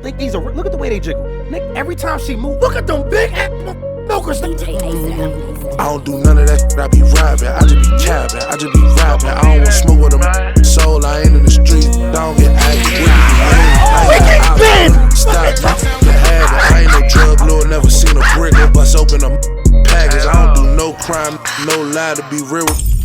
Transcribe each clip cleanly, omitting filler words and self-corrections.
think these are, look at the way they jiggle. Nick, every time she move, look at them big ass milkers. I don't do none of that, I be rapping, I just be capping, I just be rapping. I don't want smoke with them soul, I ain't in the street, I don't get active with me. Stop the habit, I ain't no drug lord, never seen a brick or bust open a package. I don't do no crime, no lie, to be real with.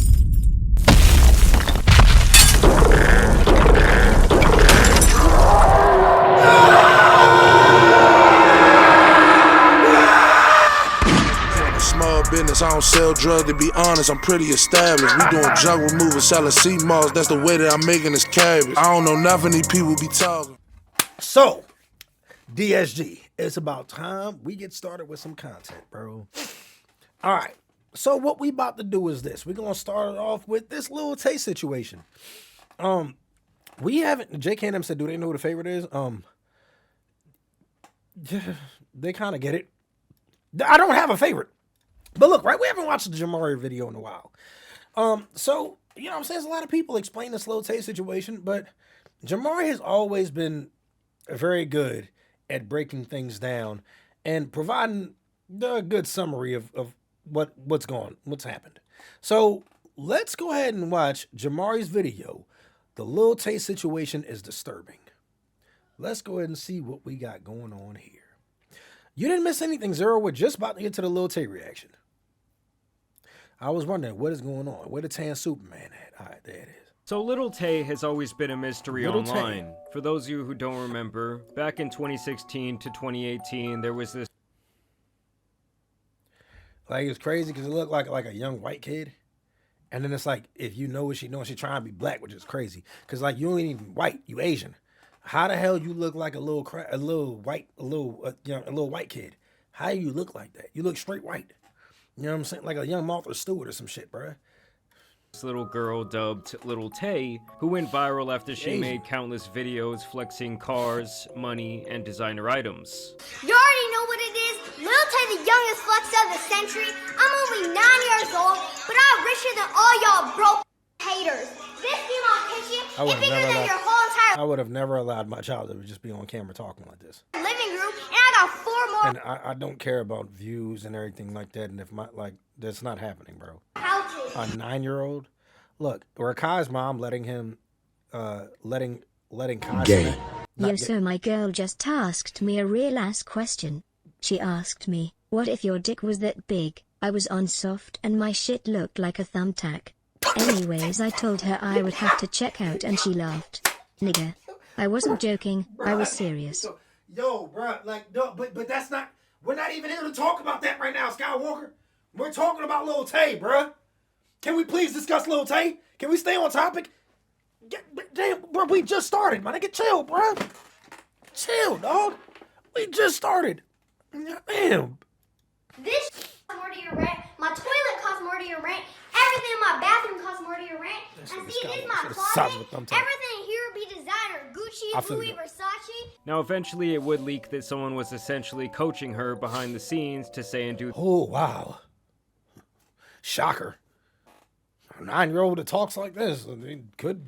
Business. I don't sell drugs, to be honest, I'm pretty established. We doing junk removal, selling sea moss. That's the way that I'm making this cabbage. I don't know nothing these people be talking. So, DSG, it's about time we get started with some content, bro. All right. So what we about to do is this. We're gonna start it off with this Lil Tay situation. We haven't. Jake and them said, do they know who the favorite is? They kind of get it. I don't have a favorite. But look, right, we haven't watched the Jamari video in a while. So, you know what I'm saying? There's a lot of people explain this Lil Tay situation, but Jamari has always been very good at breaking things down and providing a good summary of what's happened. So let's go ahead and watch Jamari's video. The Lil Tay situation is disturbing. Let's go ahead and see what we got going on here. You didn't miss anything, Zero. We're just about to get to the Lil Tay reaction. I was wondering, what is going on? Where the Tan Superman at? All right, there it is. So Lil Tay has always been a mystery Lil online. Tay. For those of you who don't remember, back in 2016 to 2018, there was this... Like, it's crazy because it looked like a young white kid. And then it's like, if you know what she knows, she trying to be black, which is crazy. Because, like, you ain't even white. You Asian. How the hell you look like a little white kid? How you look like that? You look straight white. You know what I'm saying? Like a young Martha Stewart or some shit, bruh. This little girl dubbed Lil Tay, who went viral after she made countless videos flexing cars, money, and designer items. You already know what it is. Lil Tay, the youngest flex of the century. I'm only 9 years old, but I'm richer than all y'all broke haters. This be my kitchen. It's bigger than your whole entire... I would have never allowed my child to just be on camera talking like this. ...living room, and I got 4 more... And I don't care about views and everything like that, and if that's not happening, bro. ...couches. A 9-year-old? Look, Rakai's mom letting Kai... Gay. Yo, so my girl just asked me a real ass question. She asked me, what if your dick was that big? I was on soft and my shit looked like a thumbtack. Anyways, I told her I would have to check out and she laughed. Nigga. I wasn't joking, I was serious. Yo, bro, like, no, but that's not, we're not even here to talk about that right now, Skywalker. We're talking about Lil Tay, bro. Can we please discuss Lil Tay? Can we stay on topic? Damn, bro, we just started, man. Nigga, chill, bro. Chill, dog. We just started. Damn. This costs more to your rent. My toilet costs more to your rent. Everything in my bathroom costs more to your rent. And see, this is my closet. Everything here would be designer. Gucci, Louis, Versace. Now, eventually it would leak that someone was essentially coaching her behind the scenes to say and do... Oh, wow. Shocker. A 9-year-old that talks like this.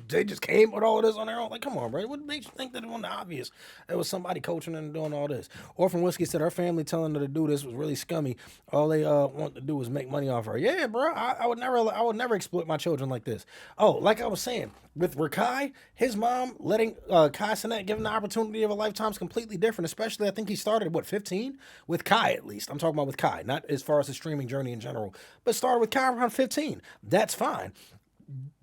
They just came with all this on their own. Like, come on, bro. What makes you think that it wasn't obvious? There was somebody coaching and doing all this. Orphan Whiskey said her family telling her to do this was really scummy. All they want to do is make money off her. Yeah, bro. I would never exploit my children like this. Oh, like I was saying, with Rakai, his mom letting Kai Cenat give him the opportunity of a lifetime is completely different. Especially, I think he started at 15 with Kai at least. I'm talking about with Kai, not as far as the streaming journey in general, but started with Kai around 15. That's fine.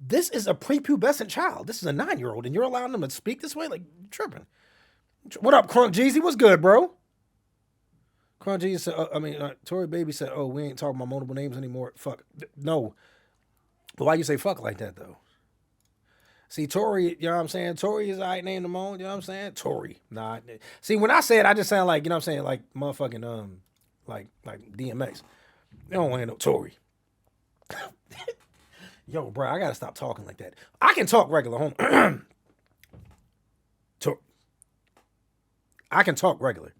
This is a prepubescent child. This is a 9-year-old, and you're allowing them to speak this way? Like, tripping. What up, Crunk Jeezy? What's good, bro? Crunk Jeezy said, Tori Baby said, oh, we ain't talking about multiple names anymore. Fuck. No. But why you say fuck like that, though? See, Tori, you know what I'm saying? Tori is I named them all, you know what I'm saying? Tori. Nah. See, when I say it, I just sound like, you know what I'm saying, like motherfucking, like DMX. They don't want no Tori. Yo, bro, I gotta stop talking like that. I can talk regular, home. I can talk regular.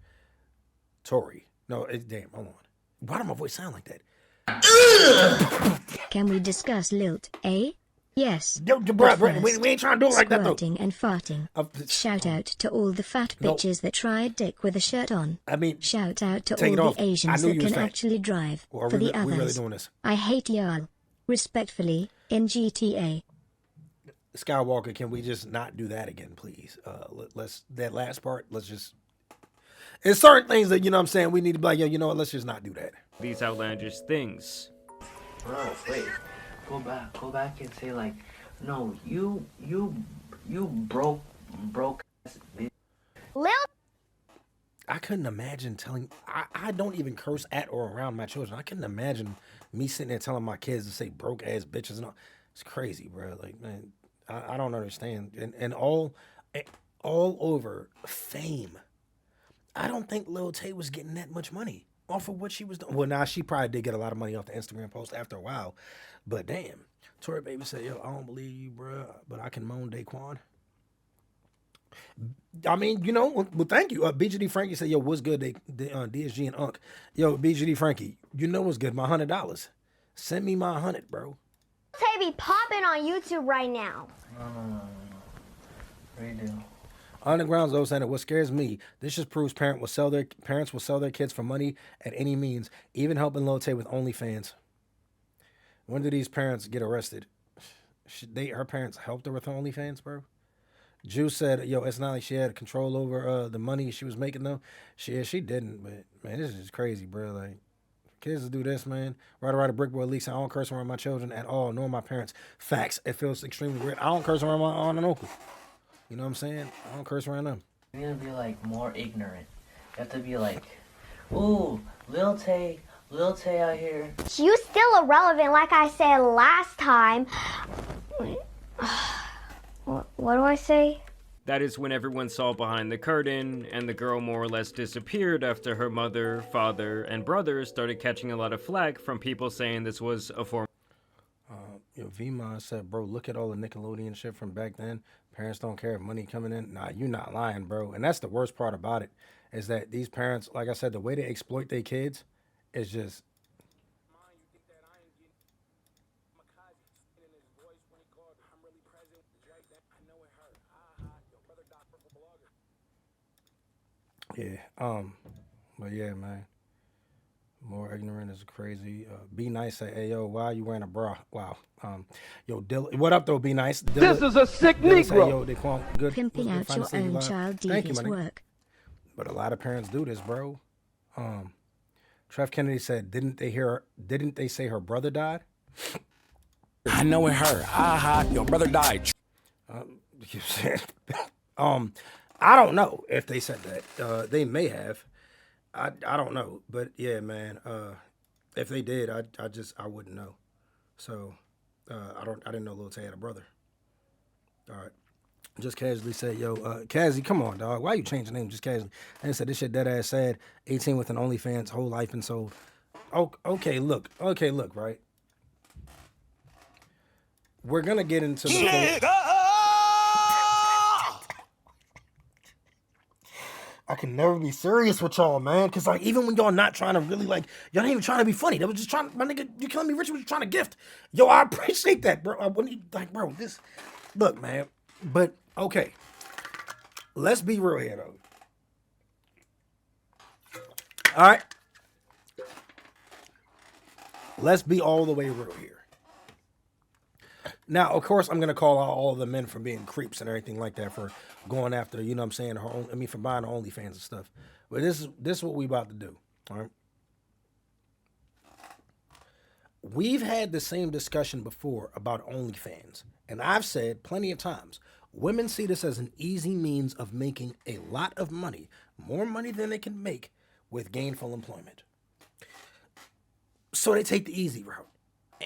Tori. No, damn, hold on. Why does my voice sound like that? Can we discuss Lil Tay? Yes. Yo, but bruh, we first, ain't trying to do it like that, though. squirting and farting. Shout out to all the fat No. bitches that try a dick with a shirt on. I mean, Shout out to take it all off. the I Asians knew that you was can fat. actually drive. Or For the we really others, doing this? I hate y'all. Respectfully, in GTA. Skywalker, can we just not do that again, please? Let's that last part. Let's just. It's certain things that, you know what I'm saying, we need to be like, yo, you know what? Let's just not do that. These outlandish things. Bro, wait. Go back and say like, no, you broke ass bitch. Lil I couldn't imagine telling. I don't even curse at or around my children. I couldn't imagine me sitting there telling my kids to say broke ass bitches and all. It's crazy, bro. Like, man, I don't understand. And all over fame. I don't think Lil Tay was getting that much money off of what she was doing. Well, now she probably did get a lot of money off the Instagram post after a while, but damn. Tori Baby said, yo, I don't believe you, bro, but I can moan Daquan. I mean, you know, well, thank you. BGD Frankie said, yo, what's good, DSG and Unk. Yo, BGD Frankie, you know what's good, my $100. Send me my 100, bro. Tay be popping on YouTube right now. No. Redo. Underground's though saying that what scares me, this just proves parents will sell their kids for money at any means, even helping Lil Tay with OnlyFans. When did these parents get arrested? Her parents helped her with OnlyFans, bro? Juice said, yo, it's not like she had control over the money she was making, though. She didn't, but, man, this is just crazy, bro. Like, kids do this, man. Ride a brick boy leaks. I don't curse around my children at all, nor my parents. Facts. It feels extremely weird. I don't curse around my aunt and uncle. You know what I'm saying? I don't curse around them. You're gonna be like more ignorant. You have to be like, ooh, Lil Tay out here. You still irrelevant, like I said last time. What do I say? That is when everyone saw behind the curtain, and the girl more or less disappeared after her mother, father, and brother started catching a lot of flack from people saying this was a form. Vima said, bro, look at all the Nickelodeon shit from back then. Parents don't care if money coming in. Nah, you not lying, bro. And that's the worst part about it, is that these parents, like I said, the way they exploit their kids is just. Yeah, but yeah, man. More ignorant is crazy. Be nice. Say, hey, yo, why are you wearing a bra? Wow. Yo, Dylan, what up though? Be nice. Dylan, this is a sick Negro. Say, yo, Daquan, good. Pimping good out fun your to see you own live. child Thank you, devious my nigga. work. But a lot of parents do this, bro. Trev Kennedy said, didn't they say her brother died? I know it hurt. Your brother died. I don't know if they said that. They may have. I don't know. But yeah, man. If they did, I wouldn't know. So I didn't know Lil Tay had a brother. All right. Just casually said, yo, Kazzy, come on, dog. Why you change the name just casually? And said this shit dead ass sad. 18 with an OnlyFans, whole life and soul. Okay, look, right? We're gonna get into the I can never be serious with y'all, man. Cause like even when y'all not trying to really like, y'all ain't even trying to be funny. They was just trying, my nigga, you killing me rich was trying to gift. Yo, I appreciate that, bro. Bro, this look, man. But okay. Let's be real here though. All right. Let's be all the way real here. Now, of course, I'm going to call out all the men for being creeps and everything like that, for going after, you know what I'm saying, for buying the OnlyFans and stuff. But this is what we about to do, all right? We've had the same discussion before about OnlyFans, and I've said plenty of times, women see this as an easy means of making a lot of money, more money than they can make with gainful employment. So they take the easy route.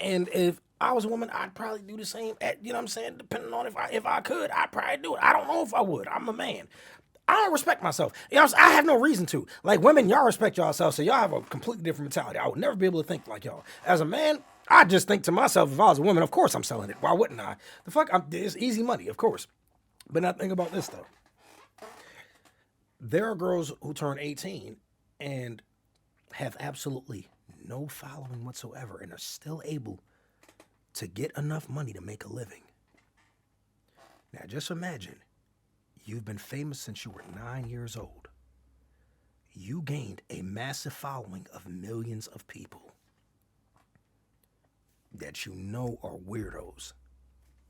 And if I was a woman, I'd probably do the same. You know what I'm saying? Depending on if I could, I'd probably do it. I don't know if I would. I'm a man. I don't respect myself. You know what I'm saying? I have no reason to. Like women, y'all respect yourselves, so y'all have a completely different mentality. I would never be able to think like y'all. As a man, I just think to myself, if I was a woman, of course I'm selling it. Why wouldn't I? The fuck, it's easy money, of course. But now think about this though. There are girls who turn 18 and have absolutely no following whatsoever and are still able to get enough money to make a living. Now just imagine, you've been famous since you were 9 years old. You gained a massive following of millions of people that you know are weirdos.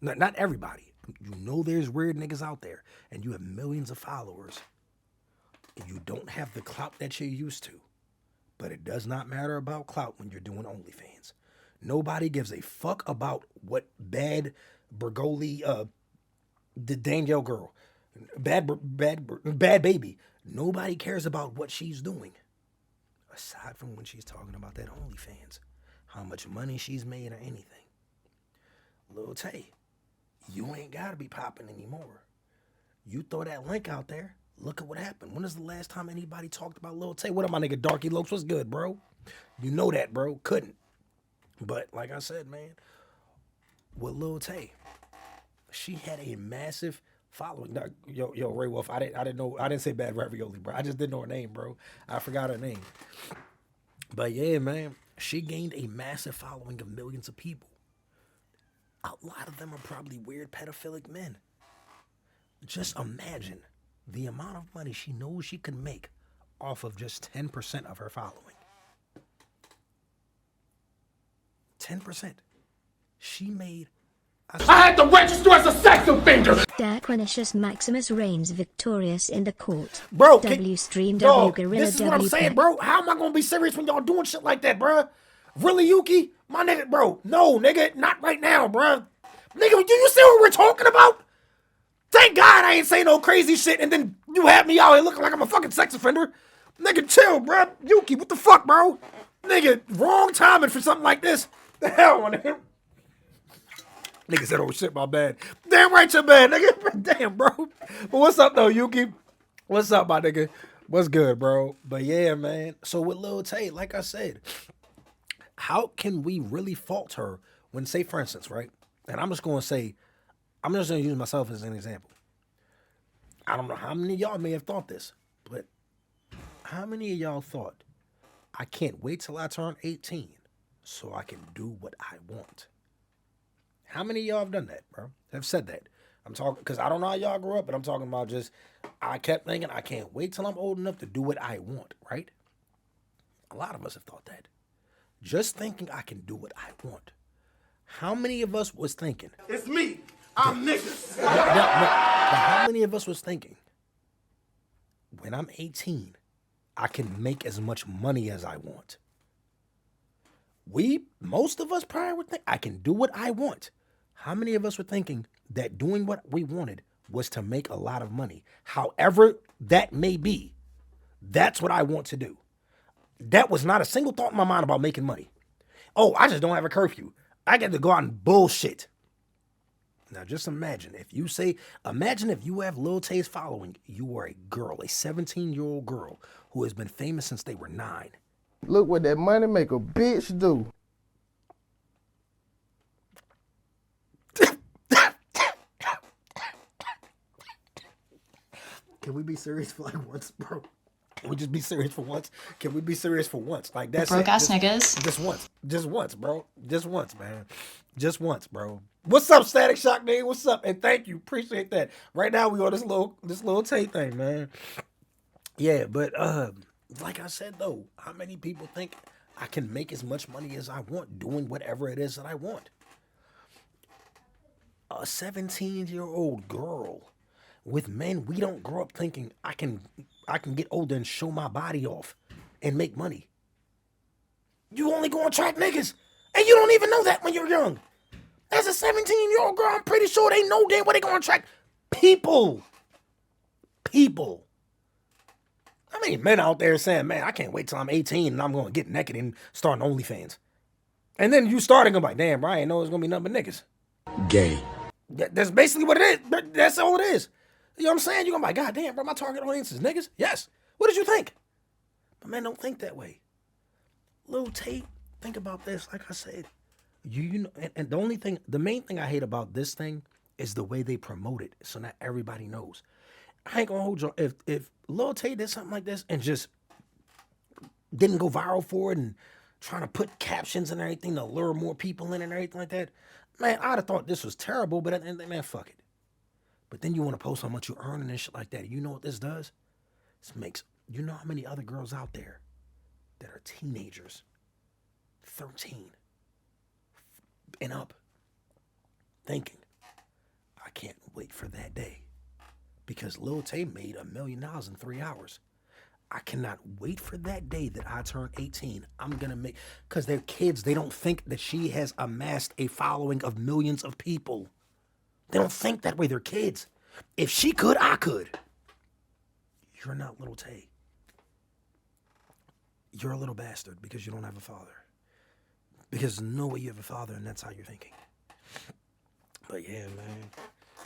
Not everybody. You know there's weird niggas out there, and you have millions of followers, and you don't have the clout that you're used to. But it does not matter about clout when you're doing OnlyFans. Nobody gives a fuck about what bad Bergoli, the Danielle girl, bad baby. Nobody cares about what she's doing. Aside from when she's talking about that OnlyFans, how much money she's made or anything. Lil Tay, you ain't gotta be popping anymore. You throw that link out there, look at what happened. When is the last time anybody talked about Lil Tay? What up, my nigga Darky Lokes? What's good, bro? You know that, bro. Couldn't. But like I said, man, with Lil Tay, she had a massive following. Now, yo, Ray Wolf, I didn't know, I didn't say bad ravioli, bro. I just didn't know her name, bro. I forgot her name. But yeah, man, she gained a massive following of millions of people. A lot of them are probably weird pedophilic men. Just imagine the amount of money she knows she could make off of just 10% of her following. 10%. She made... I had to register as a sex offender. Daquanicious Maximus reigns victorious in the court. Bro, Stream dog, Gorilla this is what I'm saying, bro. How am I going to be serious when y'all doing shit like that, bro? Really, Yuki? My nigga, bro. No, nigga, not right now, bro. Nigga, do you see what we're talking about? Thank God I ain't saying no crazy shit, and then you have me out here looking like I'm a fucking sex offender. Nigga, chill, bro. Yuki, what the fuck, bro? Nigga, wrong timing for something like this. The hell, nigga. Nigga said, oh shit, my bad. Damn right, you're bad, nigga. Damn, bro. But what's up, though, Yuki? What's up, my nigga? What's good, bro? But yeah, man. So with Lil Tay, like I said, how can we really fault her when, say, for instance, right? And I'm just going to use myself as an example. I don't know how many of y'all may have thought this, but how many of y'all thought, I can't wait till I turn 18 so I can do what I want? How many of y'all have done that, bro? Have said that? I'm talking, because I don't know how y'all grew up, but I'm talking about just, I kept thinking, I can't wait till I'm old enough to do what I want, right? A lot of us have thought that. Just thinking I can do what I want. How many of us was thinking? It's me. I'm niggas. No, how many of us was thinking, when I'm 18, I can make as much money as I want? Most of us probably would think, I can do what I want. How many of us were thinking that doing what we wanted was to make a lot of money? However that may be, that's what I want to do. That was not a single thought in my mind about making money. Oh, I just don't have a curfew. I get to go out and bullshit. Now just imagine if you have Lil Tay's following, you are a girl, a 17-year-old girl who has been famous since they were 9. Look what that money make a bitch do. Can we be serious for like once, bro? Can we just be serious for once? Can we be serious for once? Like that's broke ass niggas. Just once, bro. Just once, man. Just once, bro. What's up, Static Shock nigga? What's up? And thank you, appreciate that. Right now we on this little Tay thing, man. Yeah, but like I said though, how many people think I can make as much money as I want doing whatever it is that I want? A 17-year-old girl with men, we don't grow up thinking I can get older and show my body off and make money. You only gonna attract niggas, and you don't even know that when you're young. As a 17-year-old girl, I'm pretty sure they know damn well they gonna attract people. People. I mean, men out there saying, man, I can't wait till I'm 18 and I'm gonna get naked and start an OnlyFans. And then you start and go like, damn, bro, I ain't know it's gonna be nothing but niggas. Gay. That's basically what it is. That's all it is. You know what I'm saying? You're going to be like, God damn, bro, my target audience is niggas? Yes. What did you think? But men don't think that way. Lil Tay, think about this. Like I said, you know, and the main thing I hate about this thing is the way they promote it. So not everybody knows. I ain't going to hold you. If Lil Tay did something like this and just didn't go viral for it and trying to put captions and everything to lure more people in and everything like that. Man, I'd have thought this was terrible, but at the end of the day, man, fuck it. But then you want to post how much you earn and shit like that. You know what this does? This makes, you know how many other girls out there that are teenagers, 13 and up, thinking, I can't wait for that day. Because Lil Tay made $1 million in 3 hours. I cannot wait for that day that I turn 18. I'm going to make, because they're kids. They don't think that she has amassed a following of millions of people. They don't think that way. They're kids. If she could, I could. You're not Lil Tay. You're a little bastard because you don't have a father. Because there's no way you have a father and that's how you're thinking. But yeah, man.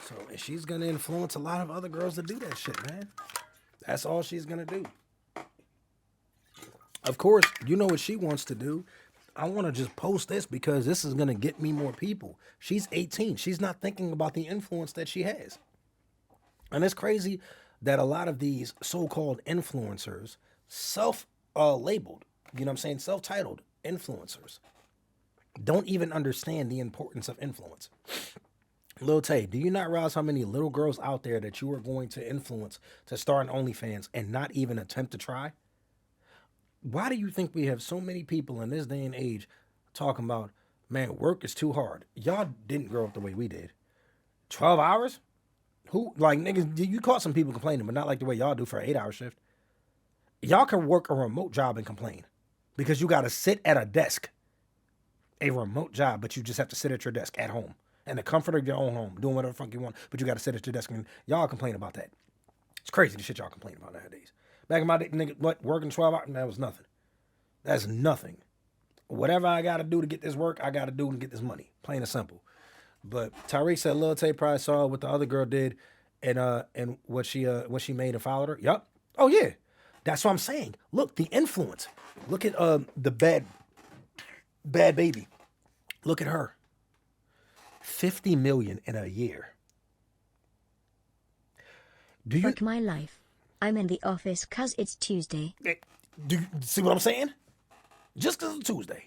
So, and she's going to influence a lot of other girls to do that shit, man. That's all she's going to do. Of course, you know what she wants to do. I want to just post this because this is going to get me more people. She's 18. She's not thinking about the influence that she has. And it's crazy that a lot of these so-called influencers, self-labeled, you know what I'm saying, self-titled influencers, don't even understand the importance of influence. Lil Tay, do you not realize how many little girls out there that you are going to influence to start an OnlyFans and not even attempt to try? Why do you think we have so many people in this day and age talking about, man, work is too hard? Y'all didn't grow up the way we did. 12 hours? Who, like, niggas, you caught some people complaining, but not like the way y'all do for an 8-hour shift. Y'all can work a remote job and complain because you got to sit at a desk, a remote job, but you just have to sit at your desk at home in the comfort of your own home, doing whatever the fuck you want, but you got to sit at your desk, and y'all complain about that. It's crazy the shit y'all complain about nowadays. Back in my day, nigga, what, working 12 hours? That was nothing. That's nothing. Whatever I got to do to get this work, I got to do to get this money. Plain and simple. But Tyreek said Lil Tay probably saw what the other girl did and what she made and followed her. Yup. Oh, yeah. That's what I'm saying. Look, the influence. Look at the bad baby. Look at her. 50 million in a year. Do you... Fuck my life. I'm in the office cause it's Tuesday. Do you see what I'm saying? Just cause it's Tuesday.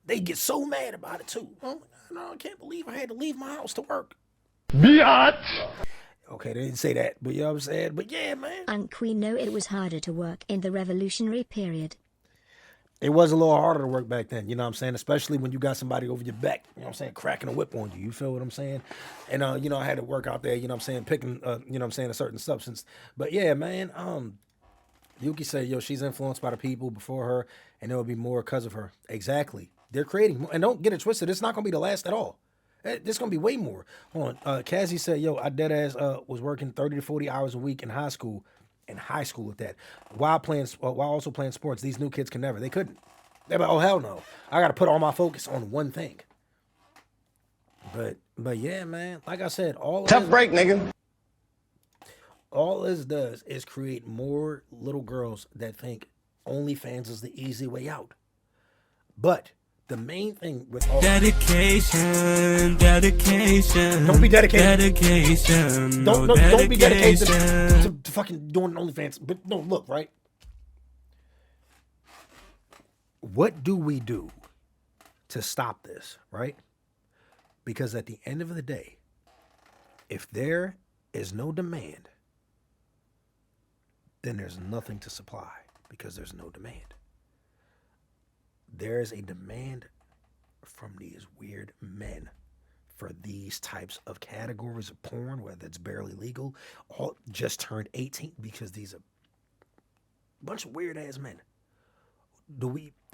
They get so mad about it too. Oh, no, I can't believe I had to leave my house to work. Biatch! Okay, they didn't say that, but you know what I'm saying? But yeah, man. And we know it was harder to work in the revolutionary period. It was a little harder to work back then, you know what I'm saying? Especially when you got somebody over your back, you know what I'm saying, cracking a whip on you. You feel what I'm saying? And, you know, I had to work out there, you know what I'm saying, picking, you know what I'm saying, a certain substance. But yeah, man, Yuki said, yo, she's influenced by the people before her, and there will be more because of her. Exactly. They're creating more. And don't get it twisted. It's not going to be the last at all. There's going to be way more. Hold on. Cassie said, yo, I deadass was working 30 to 40 hours a week in high school. In high school at that. While also playing sports. These new kids can never. They couldn't. They're like, oh, hell no. I got to put all my focus on one thing. But yeah, man. Like I said, tough break, nigga. All this does is create more little girls that think OnlyFans is the easy way out. But the main thing with all dedication. Don't be dedicated. Dedication. Don't be dedicated to fucking doing OnlyFans. But no, look, right? What do we do to stop this, right? Because at the end of the day, if there is no demand, then there's nothing to supply because there's no demand. There is a demand from these weird men for these types of categories of porn, whether it's barely legal, all just turned 18 because these are a bunch of weird ass men.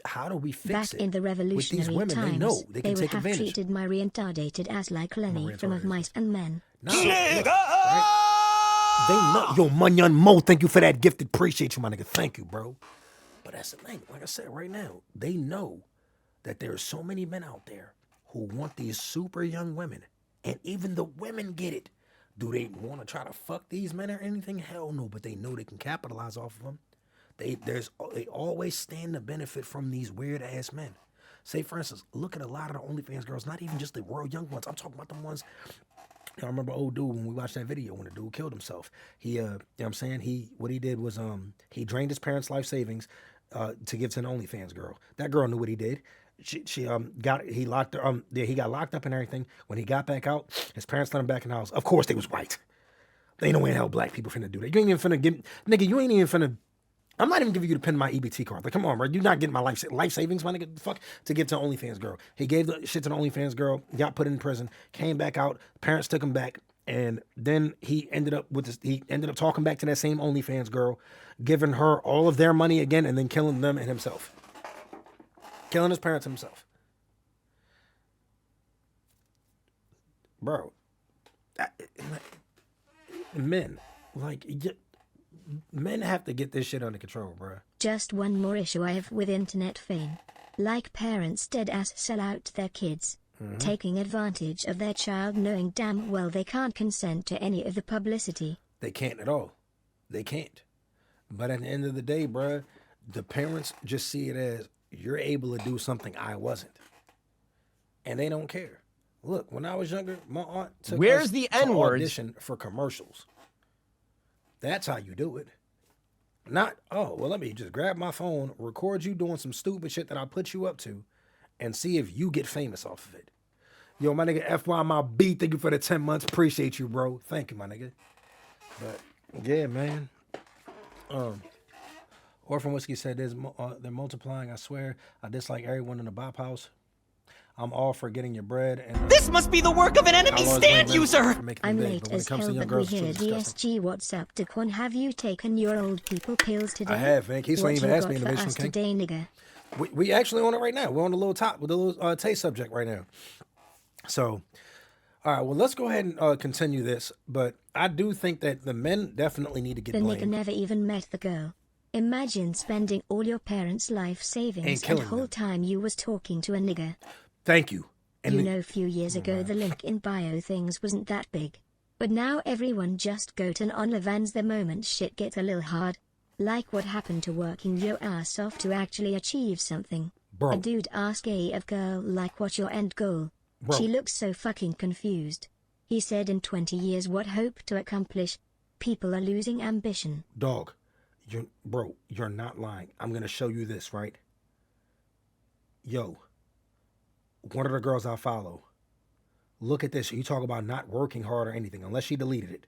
How do we fix it? Back in the revolutionary with these women, times, they know they can would take have advantage. treated my reincarnated as like Lenny from Of Mice and Men. No, look, right? They know. Yo, Munyon Mo, thank you for that gifted. Appreciate you, my nigga. Thank you, bro. But that's the thing. Like I said, right now, they know that there are so many men out there who want these super young women. And even the women get it. Do they want to try to fuck these men or anything? Hell no, but they know they can capitalize off of them. They always stand to benefit from these weird ass men. Say, for instance, look at a lot of the OnlyFans girls, not even just the real young ones. I'm talking about the ones. I remember old dude when we watched that video when the dude killed himself. He, you know what I'm saying? What he did was he drained his parents' life savings, to give to an OnlyFans girl. That girl knew what he did. He got locked up and everything. When he got back out, his parents let him back in the house. Of course, they was white. They ain't no way in hell black people finna do that. You ain't even finna give, nigga. You ain't even finna. I'm not even giving you the pin to my EBT card. Like, come on, bro. You're not getting my life savings, my nigga. Fuck, to give to an OnlyFans girl. He gave the shit to the OnlyFans girl. Got put in prison. Came back out. Parents took him back, and then he ended up talking back to that same OnlyFans girl, giving her all of their money again, and then killing them and himself. Killing his parents himself. Bro. Men have to get this shit under control, bro. Just one more issue I have with internet fame. Like parents dead-ass sell out their kids, taking advantage of their child knowing damn well they can't consent to any of the publicity. They can't at all. They can't. But at the end of the day, bro, the parents just see it as, you're able to do something I wasn't. And they don't care. Look, when I was younger, my aunt took us to audition for commercials. That's how you do it. Not, oh, well, let me just grab my phone, record you doing some stupid shit that I put you up to, and see if you get famous off of it. Yo, my nigga, FY my B, thank you for the 10 months. Appreciate you, bro. Thank you, my nigga. But, yeah, man. Orphan Whiskey said they're multiplying, I swear. I dislike everyone in the Bop House. I'm all for getting your bread. And this must be the work of an enemy stand user! I'm late as hell, but we hear DSG. What's up, Daquan? Have you taken your old people pills today? I have, man. Keith ain't even asked me Innovation King. Today, nigga? We actually on it right now. We're on the little top with the little Tay subject right now. So, all right, well, let's go ahead and continue this. But I do think that the men definitely need to get blamed. The nigga never even met the girl. Imagine spending all your parents' life savings and whole time you was talking to a nigga. Thank you. And you know, a few years ago, the link in bio things wasn't that big. But now everyone just go to OnlyFans the moment shit gets a little hard. Like what happened to working your ass off to actually achieve something. Bro. A dude asked a girl like, what's your end goal? Bro. She looked so fucking confused. He said, in 20 years what hope to accomplish? People are losing ambition. Dog, you're not lying. I'm going to show you this, right? Yo. One of the girls I follow, look at this. You talk about not working hard or anything, unless she deleted it.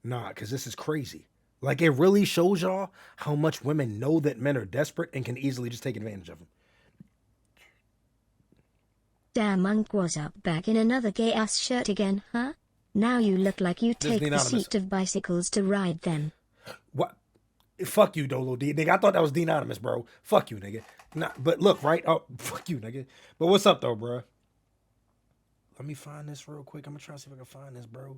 Nah, because this is crazy. Like, it really shows y'all how much women know that men are desperate and can easily just take advantage of them. Damn, Monk was up back in another gay-ass shirt again, huh? Now you look like you take the seat of bicycles to ride them. What? Fuck you, Dolo D. Nigga, I thought that was Deanonymous, bro. Fuck you, nigga. Nah, but look, right? Oh, fuck you, nigga. But what's up, though, bro? Let me find this real quick. I'm going to try to see if I can find this, bro.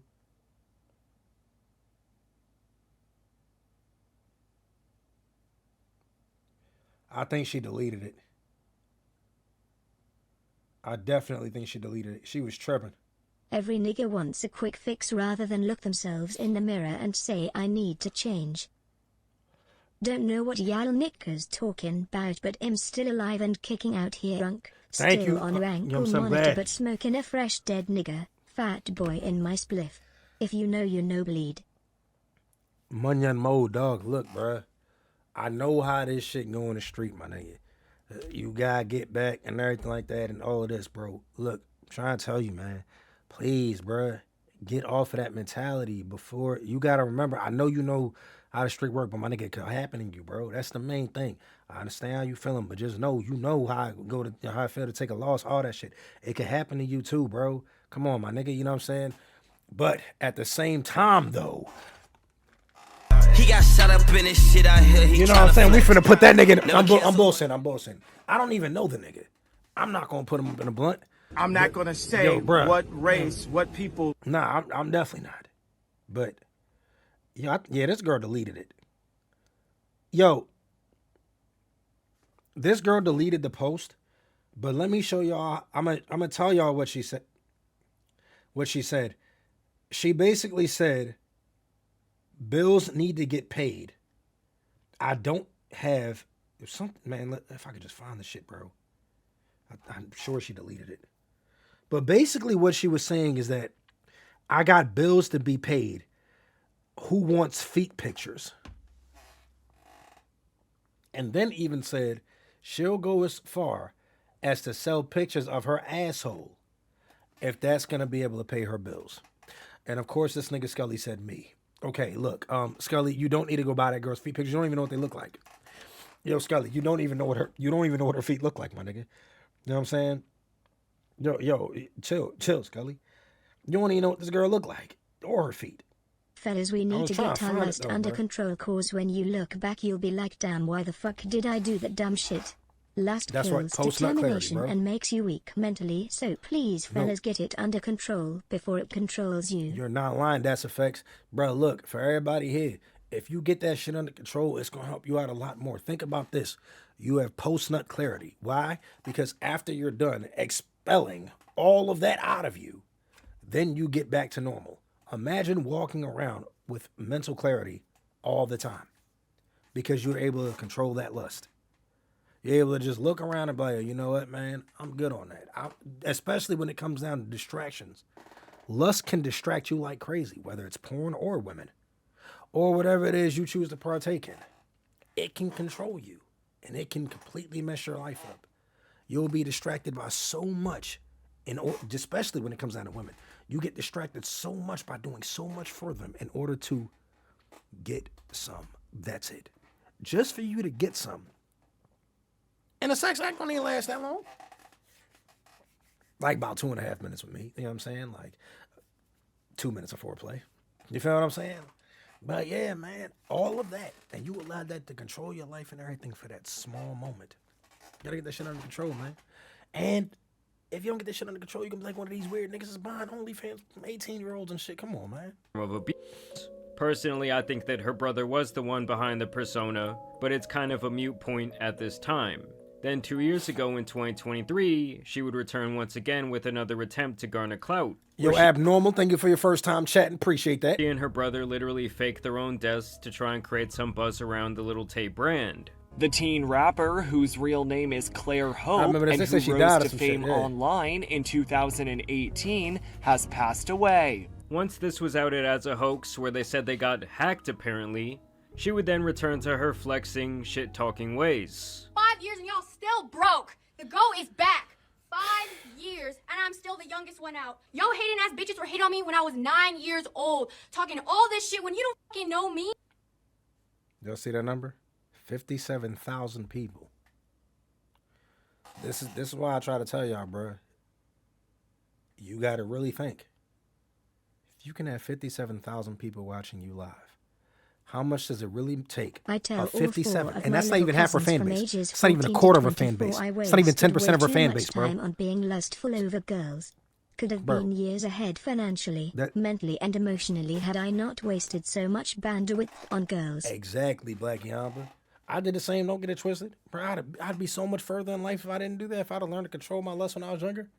I think she deleted it. I definitely think she deleted it. She was tripping. Every nigga wants a quick fix rather than look themselves in the mirror and say, I need to change. Don't know what y'all niggas talking about, but I'm still alive and kicking out here, drunk. Thank still you. on ankle monitor, but smoking a fresh dead nigga. Fat boy in my spliff. If you know, you know, bleed. Munyan Mo, dog. Look, bruh. I know how this shit go in the street, my nigga. You gotta get back and everything like that and all of this, bro. Look, I'm trying to tell you, man. Please, bruh. Get off of that mentality before. You gotta remember, I know you know how the street work, but my nigga, it could happen to you, bro. That's the main thing. I understand how you feeling, but just know, you know how I feel to take a loss, all that shit. It could happen to you too, bro. Come on, my nigga, you know what I'm saying? But at the same time, though, he got shot up in his shit out here. You know what I'm saying? We finna put that nigga in. I'm bullshitting. I don't even know the nigga. I'm not gonna put him up in a blunt. I'm not gonna say what race, what people. Nah, I'm definitely not. But yeah, this girl deleted it. Yo, this girl deleted the post, but let me show y'all. I'm gonna tell y'all what she said. She basically said, bills need to get paid. I don't have something, man. If I could just find the shit, bro. I'm sure she deleted it. But basically what she was saying is that I got bills to be paid. who wants feet pictures. And then even said she'll go as far as to sell pictures of her asshole if that's going to be able to pay her bills. And of course, this nigga Scully said me. Okay, look, Scully, you don't need to go buy that girl's feet pictures. You don't even know what they look like. Yo, Scully, you don't even know what her feet look like, my nigga. You know what I'm saying? Yo, chill, Scully. You don't even know what this girl look like or her feet. Fellas, we need to get our lust under control, cause when you look back, you'll be like, damn, why the fuck did I do that dumb shit? Lust kills determination and makes you weak mentally, so please, fellas, get it under control before it controls you. You're not lying, that's effects. Bro, look, for everybody here, if you get that shit under control, it's going to help you out a lot more. Think about this. You have post-nut clarity. Why? Because after you're done expelling all of that out of you, then you get back to normal. Imagine walking around with mental clarity all the time because you're able to control that lust. You're able to just look around and be like, you know what, man, I'm good on that. Especially when it comes down to distractions. Lust can distract you like crazy, whether it's porn or women or whatever it is you choose to partake in. It can control you and it can completely mess your life up. You'll be distracted by so much, especially when it comes down to women. You get distracted so much by doing so much for them in order to get some. That's it. Just for you to get some. And a sex act don't even last that long. Like about 2.5 minutes with me. You know what I'm saying? Like 2 minutes of foreplay. You feel what I'm saying? But yeah, man, all of that. And you allow that to control your life and everything for that small moment. You gotta get that shit under control, man. And if you don't get this shit under control, you can be like one of these weird niggas that's buying OnlyFans from 18-year-olds and shit. Come on, man. Personally, I think that her brother was the one behind the persona, but it's kind of a moot point at this time. Then 2 years ago in 2023, she would return once again with another attempt to garner clout. Yo, Abnormal, thank you for your first time chatting. Appreciate that. She and her brother literally faked their own deaths to try and create some buzz around the Lil Tay brand. The teen rapper, whose real name is Claire Hope and who rose to fame online in 2018, has passed away. Once this was outed as a hoax where they said they got hacked apparently, she would then return to her flexing, shit-talking ways. 5 years and y'all still broke. The GOAT is back. 5 years and I'm still the youngest one out. Y'all hating ass bitches were hating on me when I was 9 years old, talking all this shit when you don't fucking know me. Y'all see that number? 57,000 people. This is why I try to tell y'all, bro. You got to really think. If you can have 57,000 people watching you live, how much does it really take? I tell 57, and that's not even half her fan base. It's not even a quarter of her fan base. It's not even 10% of her fan base, bro. Time on being lustful over girls. Could have been years ahead financially, mentally, and emotionally had I not wasted so much bandwidth on girls. Exactly, Black Yamba. I did the same, don't get it twisted. Bro, I'd be so much further in life if I didn't do that, if I'd have learned to control my lust when I was younger.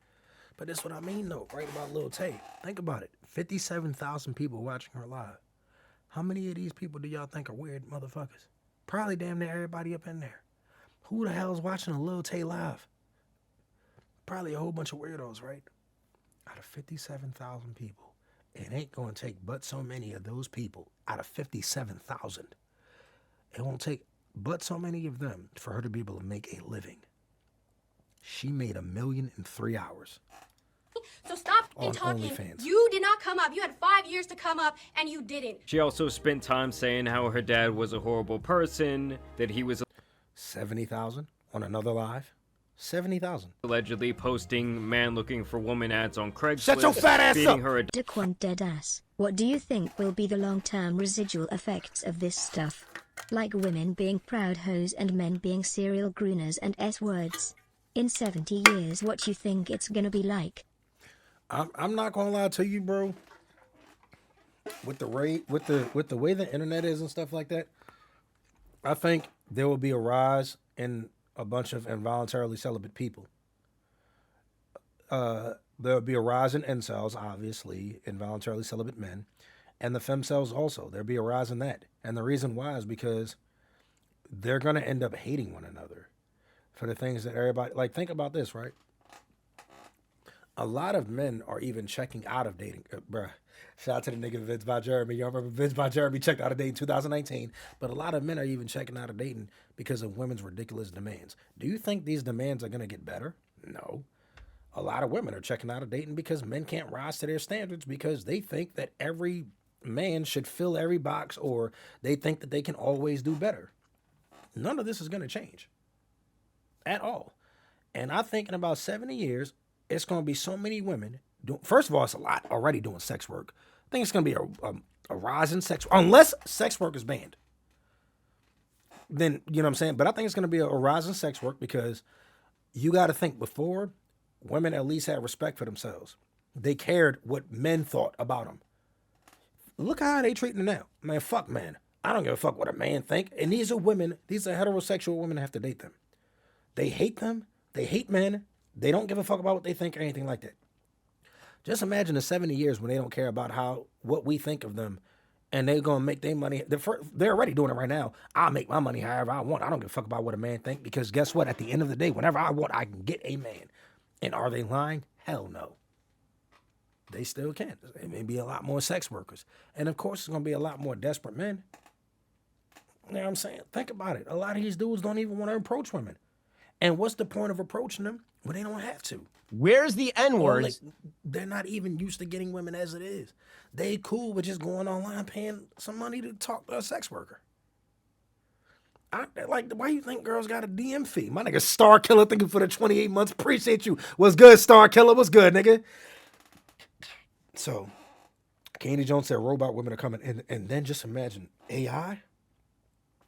But that's what I mean, though, right about Lil Tay. Think about it. 57,000 people watching her live. How many of these people do y'all think are weird motherfuckers? Probably damn near everybody up in there. Who the hell's watching a Lil Tay live? Probably a whole bunch of weirdos, right? Out of 57,000 people, it ain't going to take but so many of those people out of 57,000. It won't take but so many of them for her to be able to make a living. She made $1 million in 3 hours. So stop talking. OnlyFans. You did not come up. You had 5 years to come up, and you didn't. She also spent time saying how her dad was a horrible person, that he was 70,000 on another live. 70,000. Allegedly posting man looking for woman ads on Craigslist. Shut your fat ass up! Daquan deadass. What do you think will be the long-term residual effects of this stuff? Like women being proud hoes and men being serial groomers and S-words. In 70 years, what you think it's gonna be like? I'm not gonna lie to you, bro. With the way the internet is and stuff like that, I think there will be a rise in a bunch of involuntarily celibate people. There'll be a rise in incels, obviously, involuntarily celibate men, and the femcells also. There'll be a rise in that, and the reason why is because they're gonna end up hating one another for the things that everybody like. Think about this, right? A lot of men are even checking out of dating. Bruh, Shout out to the nigga Vince by Jeremy. Y'all remember Vince by Jeremy checked out a date in 2019. But a lot of men are even checking out a dating because of women's ridiculous demands. Do you think these demands are going to get better? No. A lot of women are checking out a dating because men can't rise to their standards because they think that every man should fill every box or they think that they can always do better. None of this is going to change at all. And I think in about 70 years, it's going to be so many women. First of all, it's a lot already doing sex work. I think it's going to be a rise in sex work. Unless sex work is banned. Then, you know what I'm saying? But I think it's going to be a rise in sex work because you got to think before, women at least had respect for themselves. They cared what men thought about them. Look how they treat them now. Man, fuck men. I don't give a fuck what a man think. And these are women. These are heterosexual women that have to date them. They hate them. They hate men. They don't give a fuck about what they think or anything like that. Just imagine the 70 years when they don't care about what we think of them and they're going to make their money. They're already doing it right now. I'll make my money however I want. I don't give a fuck about what a man think because guess what? At the end of the day, whenever I want, I can get a man. And are they lying? Hell no. They still can. There may be a lot more sex workers. And of course, it's going to be a lot more desperate men. You know what I'm saying? Think about it. A lot of these dudes don't even want to approach women. And what's the point of approaching them when they don't have to? Where's the N-word? Like, they're not even used to getting women as it is. They cool with just going online paying some money to talk to a sex worker. Why you think girls got a DM fee? My nigga Star Killer thinking for the 28 months. Appreciate you. What's good, Star Killer? What's good, nigga? So, Candy Jones said robot women are coming. And then just imagine AI.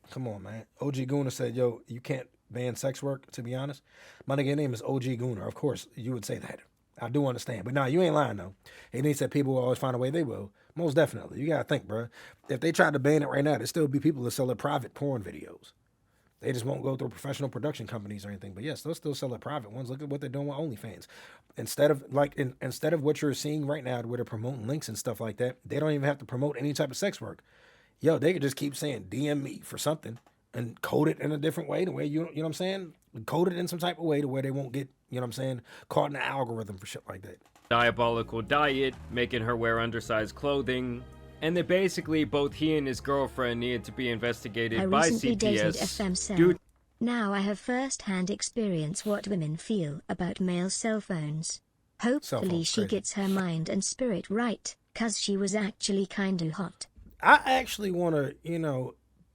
Come on, man. OG Gooner said, yo, you can't ban sex work, to be honest. My nigga name is OG Gooner. Of course, you would say that. I do understand. But nah, you ain't lying, though. And he said people will always find a way. They will. Most definitely. You got to think, bro. If they tried to ban it right now, there'd still be people that sell their private porn videos. They just won't go through professional production companies or anything. But yes, they'll still sell their private ones. Look at what they're doing with OnlyFans. Instead of what you're seeing right now where they're promoting links and stuff like that, they don't even have to promote any type of sex work. Yo, they could just keep saying DM me for something and code it in a different way, the way you know what I'm saying? Code it in some type of way to where they won't get, you know what I'm saying, caught in the algorithm for shit like that. Diabolical diet, making her wear undersized clothing, and that basically both he and his girlfriend needed to be investigated by recently dated a CPS. femcel. Now I have first-hand experience what women feel about male cell phones. Hopefully she gets her mind and spirit right, cause she was actually kinda hot. I actually want to,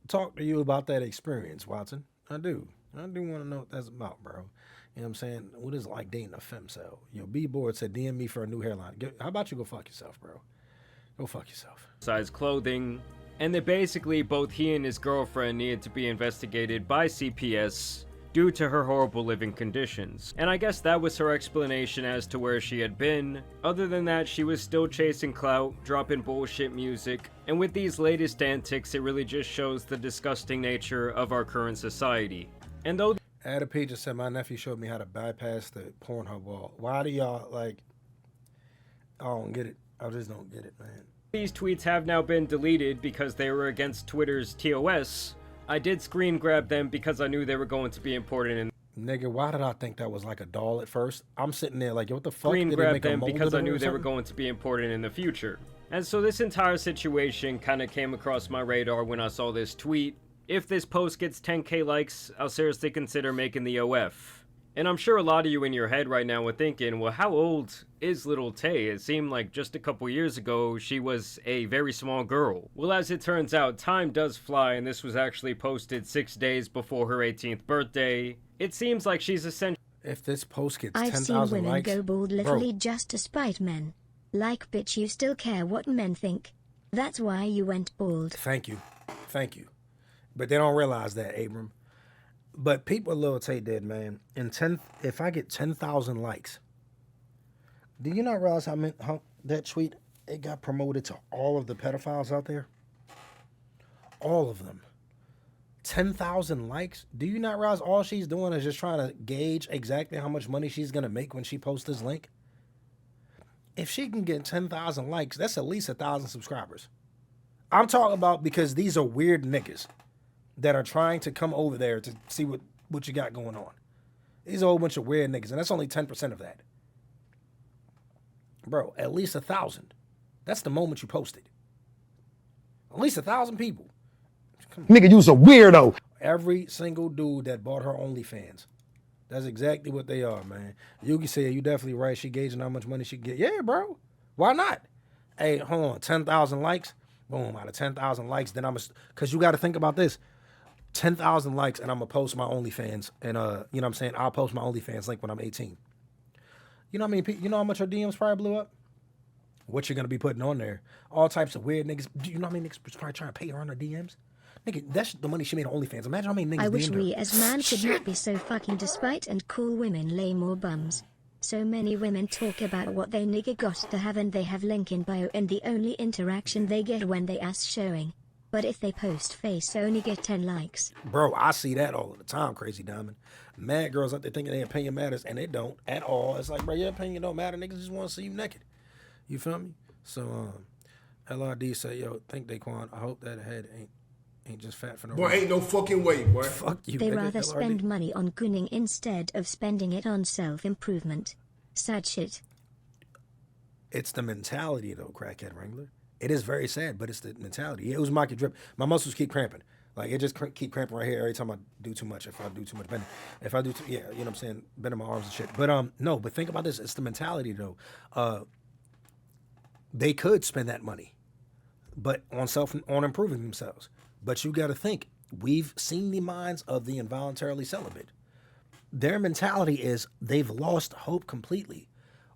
talk to you about that experience, Watson. I do want to know what that's about, bro. You know what I'm saying? What is it like dating a femcel? Yo, B-Board said, DM me for a new hairline. How about you go fuck yourself, bro? Go fuck yourself. Size clothing, and that basically both he and his girlfriend needed to be investigated by CPS due to her horrible living conditions. And I guess that was her explanation as to where she had been. Other than that, she was still chasing clout, dropping bullshit music, and with these latest antics, it really just shows the disgusting nature of our current society. And though Ada P just said, my nephew showed me how to bypass the Pornhub wall. Why do y'all, I don't get it. I just don't get it, man. These tweets have now been deleted because they were against Twitter's TOS, I did screen grab them because I knew they were going to be important. Nigga, why did I think that was like a doll at first? I'm sitting there like, what the fuck? Screen grab them because I knew they were going to be important in the future. And so this entire situation kind of came across my radar when I saw this tweet. If this post gets 10k likes, I'll seriously consider making the OF. And I'm sure a lot of you in your head right now were thinking, well, how old is Lil Tay? It seemed like just a couple years ago, she was a very small girl. Well, as it turns out, time does fly, and this was actually posted 6 days before her 18th birthday. It seems like she's essentially... If this post gets I've 10,000 likes... seen women go bald literally just to spite men. Like, bitch, you still care what men think. That's why you went bald. Thank you. Thank you. But they don't realize that, Abram. But people Lil Tay did, man. If I get 10,000 likes, do you not realize how that tweet, it got promoted to all of the pedophiles out there? All of them. 10,000 likes? Do you not realize all she's doing is just trying to gauge exactly how much money she's going to make when she posts this link? If she can get 10,000 likes, that's at least 1,000 subscribers. I'm talking about because these are weird niggas that are trying to come over there to see what you got going on. These are a whole bunch of weird niggas, and that's only 10% of that. Bro, at least 1,000. That's the moment you posted. At least 1,000 people. Nigga, you's a weirdo. Every single dude that bought her OnlyFans. That's exactly what they are, man. You can say you definitely right. She gauging how much money she can get. Yeah, bro. Why not? Hey, hold on. 10,000 likes. Boom. Out of 10,000 likes, then because you got to think about this. 10,000 likes, and I'm going to post my OnlyFans. And, you know what I'm saying? I'll post my OnlyFans link when I'm 18. You know what I mean? You know how much her DMs probably blew up? What you're going to be putting on there. All types of weird niggas. Do you know how many niggas was probably trying to pay her on her DMs? Nigga, that's the money she made on OnlyFans. Imagine how many niggas I wish DM'd we her. as man could not be so fucking despite and call women lame or bums. So many women talk about what they nigga got to have and they have link in bio and the only interaction they get when they ass showing. But if they post face only get 10 likes. Bro, I see that all the time, Crazy Diamond. Mad girls out there thinking their opinion matters and they don't at all. It's like, bro, your opinion don't matter. Niggas just want to see you naked. You feel me? So, LRD say, yo, think Daquan, I hope that head ain't just fat for no reason. Boy, ain't no fucking way, boy. Fuck you, They nigga, rather LRD. spend money on gunning instead of spending it on self-improvement. Sad shit. It's the mentality, though, crackhead Wrangler. It is very sad, but it's the mentality. It was market drip. My muscles keep cramping. Like, it just keep cramping right here every time I do too much. If I do too much bending. If I do too, yeah, you know what I'm saying? Bending my arms and shit. But, no, but think about this. It's the mentality, though. They could spend that money, but on improving themselves. But you got to think, we've seen the minds of the involuntarily celibate. Their mentality is they've lost hope completely.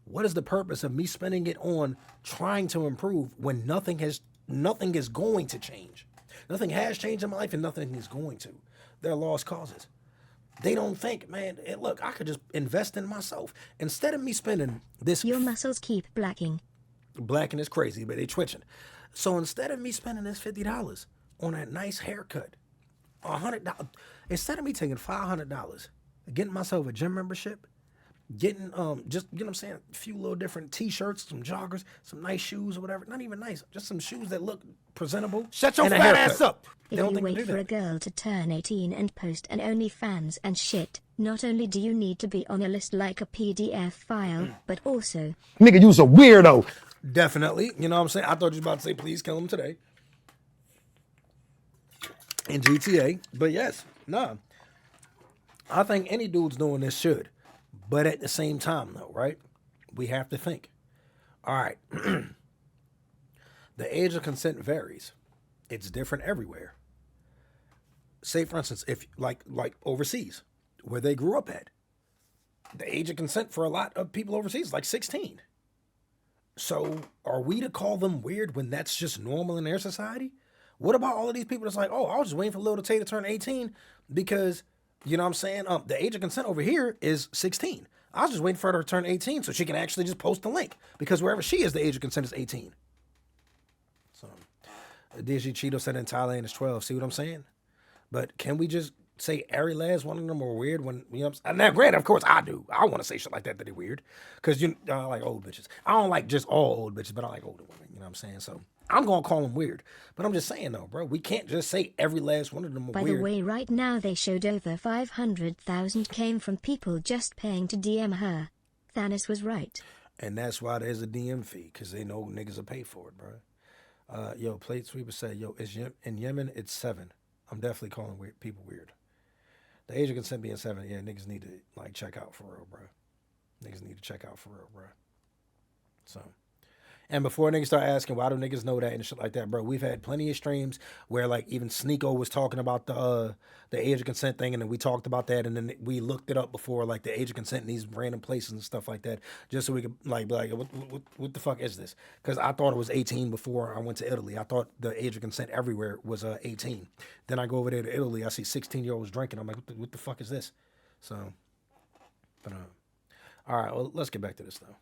What is the purpose of me spending it on trying to improve when nothing is going to change? Nothing has changed in my life and nothing is going to. They're lost causes. They don't think, man, look, I could just invest in myself. Instead of me spending this... Your muscles keep blacking. Blacking is crazy, but they twitching. So instead of me spending this $50 on that nice haircut, $100, instead of me taking $500, getting myself a gym membership, getting just, you know what I'm saying, a few little different t-shirts, some joggers, some nice shoes or whatever. Not even nice, just some shoes that look presentable. Shut your fat ass up. If you wait for a girl to turn 18 and post an OnlyFans and shit, not only do you need to be on a list like a PDF file, but also... Nigga, you's a weirdo. Definitely. You know what I'm saying? I thought you was about to say, please kill him today. In GTA. But yes, nah. I think any dude's doing this should. But at the same time, though, right? We have to think. All right. The age of consent varies. It's different everywhere. Say, for instance, if like overseas, where they grew up at, the age of consent for a lot of people overseas is like 16. So are we to call them weird when that's just normal in their society? What about all of these people that's like, oh, I was just waiting for Lil Tay to turn 18 because, you know what I'm saying? The age of consent over here is 16. I was just waiting for her to turn 18 so she can actually just post the link because wherever she is, the age of consent is 18. So DG Cheeto said in Thailand is 12. See what I'm saying? But can we just say every last one of them are weird when, you know what I'm saying? Now, granted, of course, I do. I want to say shit like that they're weird because I like old bitches. I don't like just all old bitches, but I like older women. You know what I'm saying? So I'm going to call them weird. But I'm just saying, though, bro, we can't just say every last one of them are weird. By the way, right now they showed over 500,000 came from people just paying to DM her. Thanos was right. And that's why there's a DM fee, because they know niggas will pay for it, bro. Yo, Plate Sweeper said, yo, in Yemen, it's 7. I'm definitely calling people weird. The age of consent being 7, yeah, niggas need to, like, check out for real, bro. Niggas need to check out for real, bro. So... And before niggas start asking, why do niggas know that and shit like that, bro, we've had plenty of streams where, like, even Sneeko was talking about the age of consent thing, and then we talked about that, and then we looked it up before, like, the age of consent in these random places and stuff like that, just so we could, like, be like, what the fuck is this? Because I thought it was 18 before I went to Italy. I thought the age of consent everywhere was 18. Then I go over there to Italy, I see 16-year-olds drinking. I'm like, what the fuck is this? So, but, all right, well, let's get back to this, though.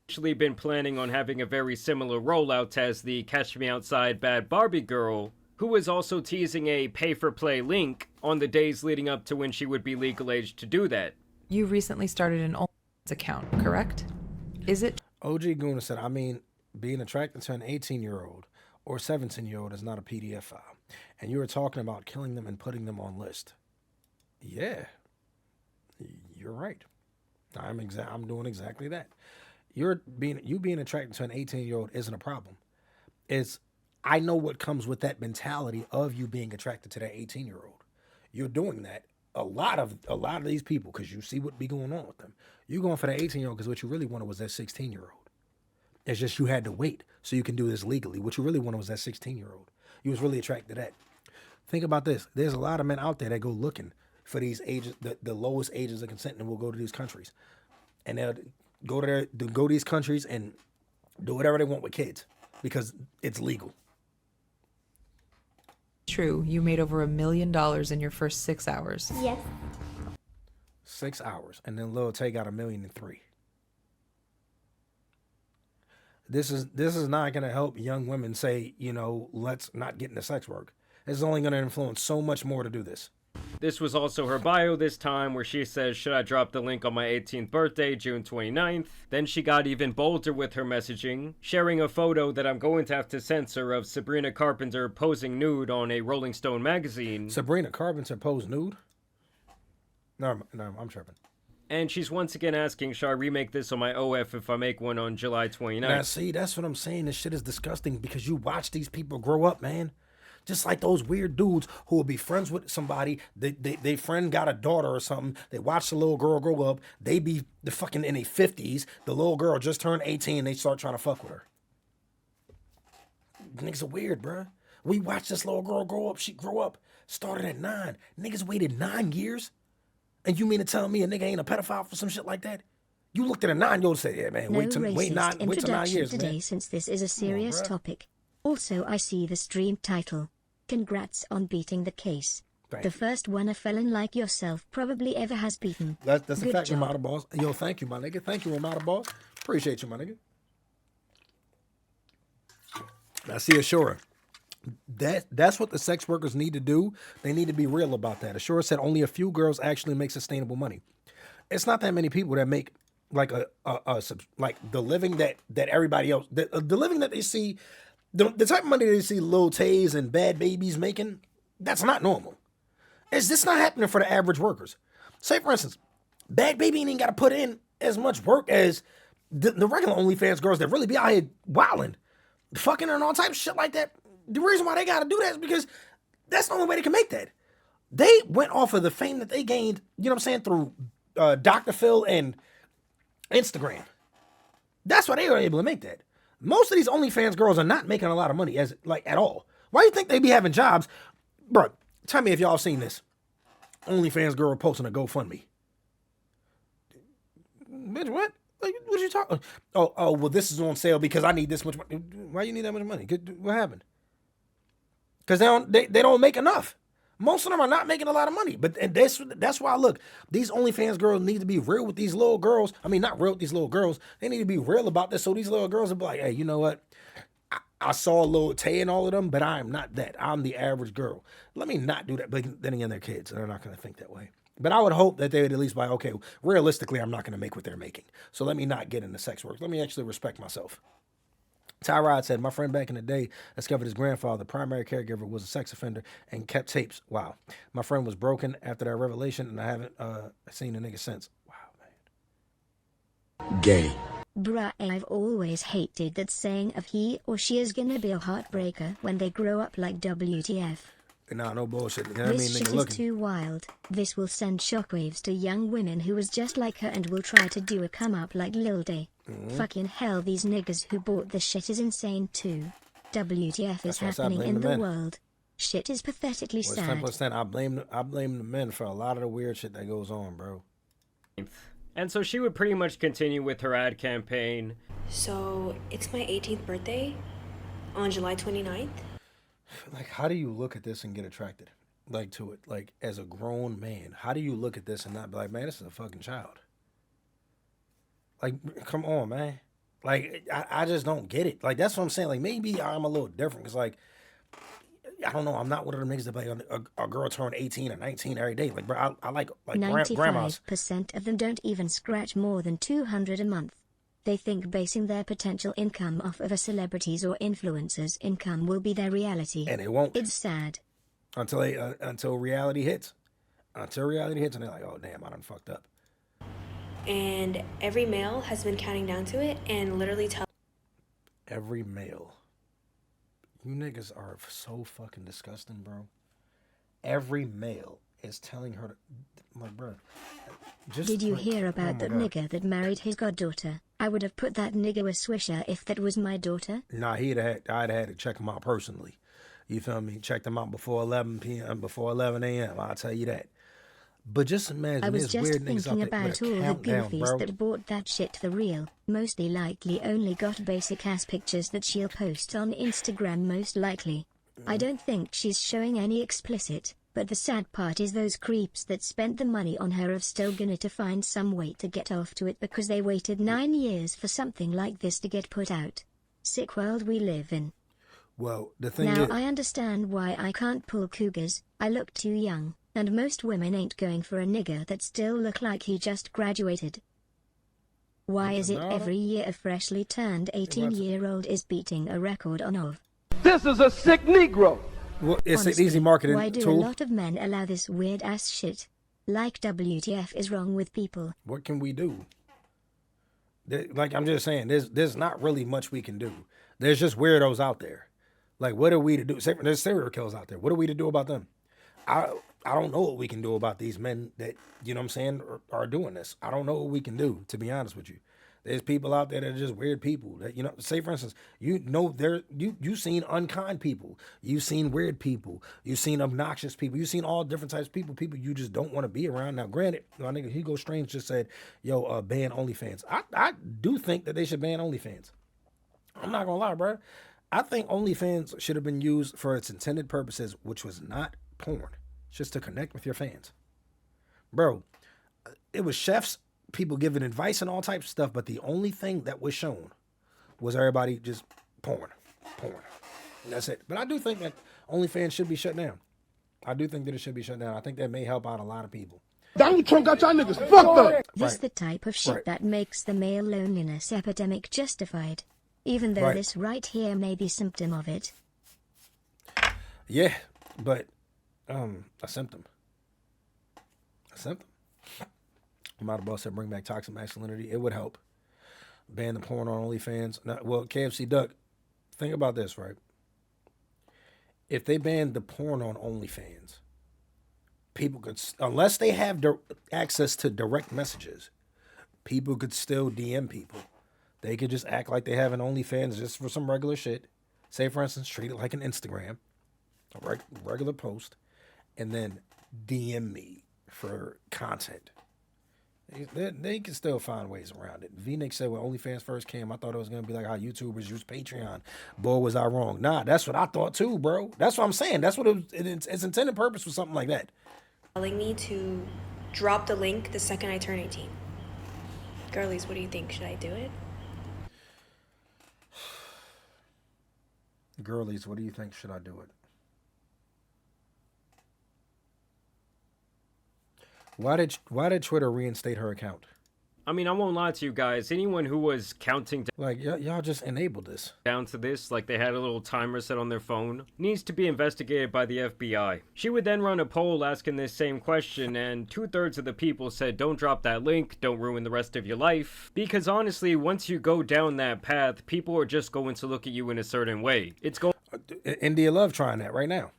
Actually been planning on having a very similar rollout as the Catch Me Outside Bad Barbie girl, who was also teasing a pay-for-play link on the days leading up to when she would be legal age to do that. You recently started an OnlyFans account, correct? Is it? OG Guna said, I mean, being attracted to an 18-year-old or 17-year-old is not a PDF file. And you were talking about killing them and putting them on list. Yeah, you're right. I'm doing exactly that. You being attracted to an 18-year-old isn't a problem. is I know what comes with that mentality of you being attracted to that 18-year-old. You're doing that. A lot of these people, because you see what be going on with them. You're going for that 18-year-old because what you really wanted was that 16-year-old. It's just you had to wait so you can do this legally. What you really wanted was that 16-year-old. You was really attracted to that. Think about this. There's a lot of men out there that go looking for these ages, the lowest ages of consent, and will go to these countries. And they'll go to these countries and do whatever they want with kids because it's legal. True, you made over $1 million in your first 6 hours. Yes. 6 hours. And then Lil Tay got $1.3 million. This is not going to help young women say, let's not get into sex work. It's only going to influence so much more to do this. This was also her bio this time, where she says, should I drop the link on my 18th birthday, June 29th? Then she got even bolder with her messaging, sharing a photo that I'm going to have to censor of Sabrina Carpenter posing nude on a Rolling Stone magazine. Sabrina Carpenter posed nude? No, I'm tripping. And she's once again asking, should I remake this on my OF if I make one on July 29th? Now, see, that's what I'm saying. This shit is disgusting because you watch these people grow up, man. Just like those weird dudes who will be friends with somebody. They friend got a daughter or something. They watch the little girl grow up. They be the fucking in their 50s. The little girl just turned 18. They start trying to fuck with her. Niggas are weird, bruh. We watched this little girl grow up. She grew up. Started at 9. Niggas waited 9 years. And you mean to tell me a nigga ain't a pedophile for some shit like that? You looked at a 9-year-old and said, yeah, man, wait till 9 years, today, man. Since this is a serious topic. Also, I see the stream title. Congrats on beating the case. Thank the you. first one a felon like yourself probably ever has beaten. That's a Good fact, job. Ramada Boss. Yo, thank you, my nigga. Thank you, Ramada Boss. Appreciate you, my nigga. Now, see, Ashura, that's what the sex workers need to do. They need to be real about that. Ashura said only a few girls actually make sustainable money. It's not that many people that make like like the living that everybody else, the living that they see, the type of money they see Lil Tays and Bad Babies making. That's not normal. Is this not happening for the average workers? Say, for instance, Bad Baby ain't got to put in as much work as the regular OnlyFans girls that really be out here wilding, fucking and all types of shit like that. The reason why they got to do that is because that's the only way they can make that. They went off of the fame that they gained, you know what I'm saying, through Dr. Phil and Instagram. That's why they were able to make that. Most of these OnlyFans girls are not making a lot of money at all. Why do you think they be having jobs? Bro, tell me if y'all seen this. OnlyFans girl posting a GoFundMe. Bitch, what? Like, what you talking? Oh, well, this is on sale because I need this much money. Why you need that much money? What happened? Because they don't make enough. Most of them are not making a lot of money. But and that's why, look, these OnlyFans girls need to be real with these little girls. I mean, not real with these little girls. They need to be real about this so these little girls will be like, hey, you know what? I saw Lil Tay and all of them, but I am not that. I'm the average girl. Let me not do that. But then again, they're kids. They're not going to think that way. But I would hope that they would at least be like, okay, realistically, I'm not going to make what they're making. So let me not get into sex work. Let me actually respect myself. Tyrod said, my friend back in the day discovered his grandfather, the primary caregiver, was a sex offender and kept tapes. Wow. My friend was broken after that revelation, and I haven't seen the nigga since. Wow, man. Gay. Bruh, I've always hated that saying of he or she is gonna be a heartbreaker when they grow up, like WTF. Nah, no bullshit. This shit is too wild. This will send shockwaves to young women who is just like her and will try to do a come up like Lil Tay. Fucking hell, these niggas who bought this shit is insane too. WTF is happening in the world. Shit is pathetically sad. Simple as that. I blame the men for a lot of the weird shit that goes on, bro. And so she would pretty much continue with her ad campaign. So it's my 18th birthday on July 29th. Like, how do you look at this and get attracted, like, to it? Like, as a grown man, how do you look at this and not be like, man, this is a fucking child? Like, come on, man. Like, I just don't get it. Like, that's what I'm saying. Like, maybe I'm a little different. Because, like, I don't know. I'm not one of them niggas that be like a girl turn 18 or 19 every day. Like, bro, I like grandmas. 95% of them don't even scratch more than $200 a month. They think basing their potential income off of a celebrity's or influencer's income will be their reality. And it won't. It's sad. Until reality hits. Until reality hits and they're like, oh, damn, I done fucked up. And every male has been counting down to it and literally Every male. You niggas are so fucking disgusting, bro. Every male is telling her, like, bro. Did you hear about that nigga that married his goddaughter? I would have put that nigga a swisher if that was my daughter. Nah, I'd had to check him out personally. You feel me? Checked him out before 11 p.m., before 11 a.m. I'll tell you that. But just imagine, I was just weird thinking about all the countdown, goofies bro. that bought that shit for real. Mostly likely only got basic ass pictures that she'll post on Instagram most likely. I don't think she's showing any explicit, but the sad part is those creeps that spent the money on her are still gonna to find some way to get off to it because they waited 9 years for something like this to get put out. Sick world we live in. Well, the thing now is, I understand why I can't pull cougars. I look too young, and most women ain't going for a nigga that still look like he just graduated. Why is it every year a freshly turned 18-year-old is beating a record on of? This is a sick Negro. Well, it's Honestly, an easy marketing why do tool. a lot of men allow this weird ass shit? Like WTF is wrong with people? What can we do? Like I'm just saying, there's not really much we can do. There's just weirdos out there. Like, what are we to do? There's serial killers out there. What are we to do about them? I don't know what we can do about these men that, you know what I'm saying, are doing this. I don't know what we can do, to be honest with you. There's people out there that are just weird people. That, you know, say for instance, you've seen unkind people, you've seen weird people, you've seen obnoxious people, you've seen all different types of people you just don't want to be around. Now, granted, my nigga Hugo Strange just said, "Yo, ban OnlyFans." I do think that they should ban OnlyFans. I'm not gonna lie, bro. I think OnlyFans should have been used for its intended purposes, which was not porn, just to connect with your fans, bro. It was chefs, people giving advice and all types of stuff, but the only thing that was shown was everybody just porn. And that's it. But I do think that OnlyFans should be shut down. I do think that it should be shut down. I think that may help out a lot of people. Donald Trump got y'all niggas fucked up. This the type of shit that makes the male loneliness epidemic justified. Even though this right here may be symptom of it. Yeah, but a symptom. My boss said bring back toxic masculinity. It would help. Ban the porn on OnlyFans. Now, well, KFC Duck, think about this, right? If they banned the porn on OnlyFans, people could, unless they have access to direct messages, people could still DM people. They could just act like they have an OnlyFans just for some regular shit. Say, for instance, treat it like an Instagram, a regular post, and then DM me for content. They can still find ways around it. V-Nick said when OnlyFans first came, I thought it was going to be like how YouTubers use Patreon. Boy, was I wrong. Nah, that's what I thought too, bro. That's what I'm saying. That's what its intended purpose was, something like that. Telling me to drop the link the second I turn 18. Girlies, what do you think? Should I do it? Girlies, what do you think? Should I do it? Why did Twitter reinstate her account? I mean, I won't lie to you guys. Anyone who was counting y'all just enabled this. Down to this, like they had a little timer set on their phone, needs to be investigated by the FBI. She would then run a poll asking this same question, and 2/3 of the people said don't drop that link, don't ruin the rest of your life. Because honestly, once you go down that path, people are just going to look at you in a certain way. It's going. India Love trying that right now.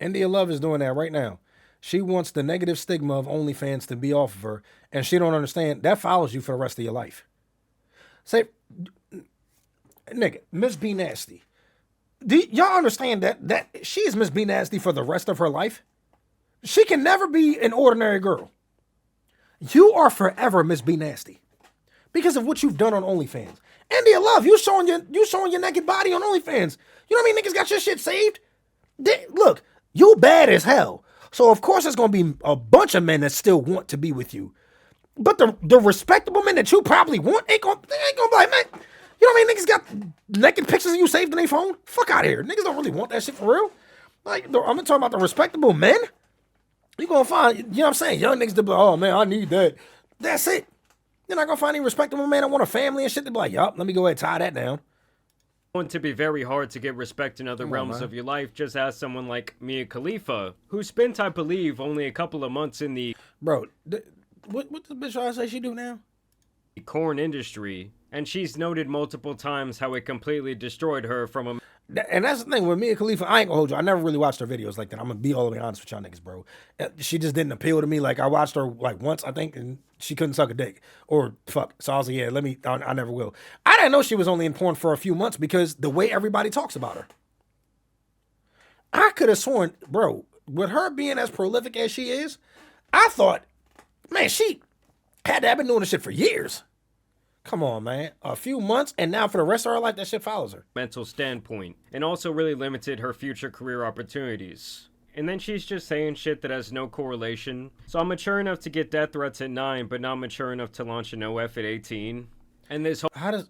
India Love is doing that right now. She wants the negative stigma of OnlyFans to be off of her, and she don't understand that follows you for the rest of your life. Say, nigga, Miss B Nasty. Do y'all understand that she is Miss B Nasty for the rest of her life? She can never be an ordinary girl. You are forever Miss B Nasty because of what you've done on OnlyFans. India Love, you showing your naked body on OnlyFans. You know what I mean? Niggas got your shit saved. Look, you bad as hell. So, of course, there's going to be a bunch of men that still want to be with you. But the respectable men that you probably want ain't going to be like, man, you know what I mean? Niggas got naked pictures of you saved in their phone. Fuck out of here. Niggas don't really want that shit for real. Like, I'm going to talk about the respectable men. You're going to find, you know what I'm saying? Young niggas to be like, oh, man, I need that. That's it. You're not going to find any respectable man that want a family and shit to be like, yup, let me go ahead and tie that down. Going to be very hard to get respect in other realms of your life. Just ask someone like Mia Khalifa, who spent, I believe, only a couple of months in the what the bitch trying to say she do now? Corn industry, and she's noted multiple times how it completely destroyed her from a. And that's the thing with Mia Khalifa. I ain't gonna hold you. I never really watched her videos like that. I'm gonna be all the way honest with y'all niggas, bro. She just didn't appeal to me. Like I watched her like once, I think, and she couldn't suck a dick or fuck. So I was like, yeah, I never will. I didn't know she was only in porn for a few months because the way everybody talks about her. I could have sworn, bro, with her being as prolific as she is, I thought, man, she had to have been doing this shit for years. Come on, man. A few months, and now for the rest of her life, that shit follows her. Mental standpoint, and also really limited her future career opportunities. And then she's just saying shit that has no correlation. So I'm mature enough to get death threats at 9, but not mature enough to launch an OF at 18. And this whole... How does...